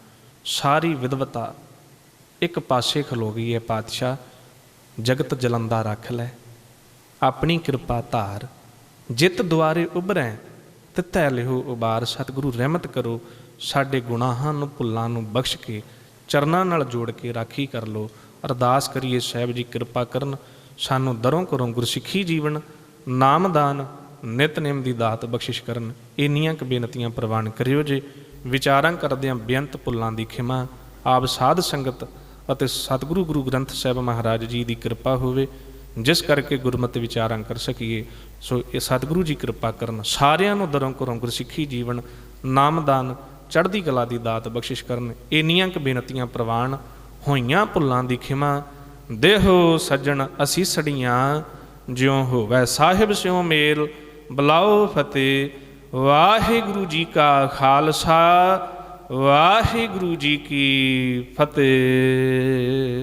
ਸਾਰੀ ਵਿਦਵਤਾ ਇੱਕ ਪਾਸੇ ਖਲੋ ਗਈ ਹੈ। ਪਾਤਸ਼ਾਹ, ਜਗਤ ਜਲੰਦਾ ਰੱਖ ਲੈ, ਆਪਣੀ ਕਿਰਪਾ ਧਾਰ, ਜਿਤ ਦੁਆਰੇ ਉਭਰੈ ਤਿੱਥੈ ਲਿਹੋ ਉਬਾਰ। ਸਤਿਗੁਰੂ ਰਹਿਮਤ ਕਰੋ, ਸਾਡੇ ਗੁਨਾਹਾਂ ਨੂੰ ਭੁੱਲਾਂ ਨੂੰ ਬਖਸ਼ ਕੇ ਚਰਨਾਂ ਨਾਲ ਜੋੜ ਕੇ ਰਾਖੀ ਕਰ ਲਓ। ਅਰਦਾਸ ਕਰੀਏ ਸਾਹਿਬ ਜੀ ਕਿਰਪਾ ਕਰਨ, ਸਾਨੂੰ ਦਰੋਂ ਘਰੋਂ ਗੁਰਸਿੱਖੀ ਜੀਵਨ, ਨਾਮਦਾਨ, ਨਿਤਨੇਮ ਦੀ ਦਾਤ ਬਖਸ਼ਿਸ਼ ਕਰਨ। ਇੰਨੀਆਂ ਕੁ ਬੇਨਤੀਆਂ ਪ੍ਰਵਾਨ ਕਰਿਓ ਜੇ। ਵਿਚਾਰਾਂ ਕਰਦਿਆਂ ਬੇਅੰਤ ਭੁੱਲਾਂ ਦੀ ਖਿਮਾ ਆਪ ਸਾਧ ਸੰਗਤ ਅਤੇ ਸਤਿਗੁਰੂ ਗੁਰੂ ਗ੍ਰੰਥ ਸਾਹਿਬ ਮਹਾਰਾਜ ਜੀ ਦੀ ਕਿਰਪਾ ਹੋਵੇ, ਜਿਸ ਕਰਕੇ ਗੁਰਮਤਿ ਵਿਚਾਰਾਂ ਕਰ ਸਕੀਏ। ਸੋ ਇਹ ਸਤਿਗੁਰੂ ਜੀ ਕਿਰਪਾ ਕਰਨ, ਸਾਰਿਆਂ ਨੂੰ ਦਰੋਂ ਘਰੋਂ ਗੁਰਸਿੱਖੀ ਜੀਵਨ, ਨਾਮਦਾਨ, ਚੜ੍ਹਦੀ ਕਲਾ ਦੀ ਦਾਤ ਬਖਸ਼ਿਸ਼ ਕਰਨ। ਇੰਨੀਆਂ ਕੁ ਬੇਨਤੀਆਂ ਪ੍ਰਵਾਨ। ਹੋਈਆਂ ਭੁੱਲਾਂ ਦੀ ਖਿਮਾ, ਦੇਹੋ ਸੱਜਣ ਅਸੀਸੜੀਆਂ, ਜਿਉਂ ਹੋਵੈ ਸਾਹਿਬ ਸਿਉ ਮੇਲ, ਬੁਲਾਓ ਫਤਿਹ। ਵਾਹਿਗੁਰੂ ਜੀ ਕਾ ਖਾਲਸਾ, ਵਾਹਿਗੁਰੂ ਜੀ ਕੀ ਫਤਿਹ।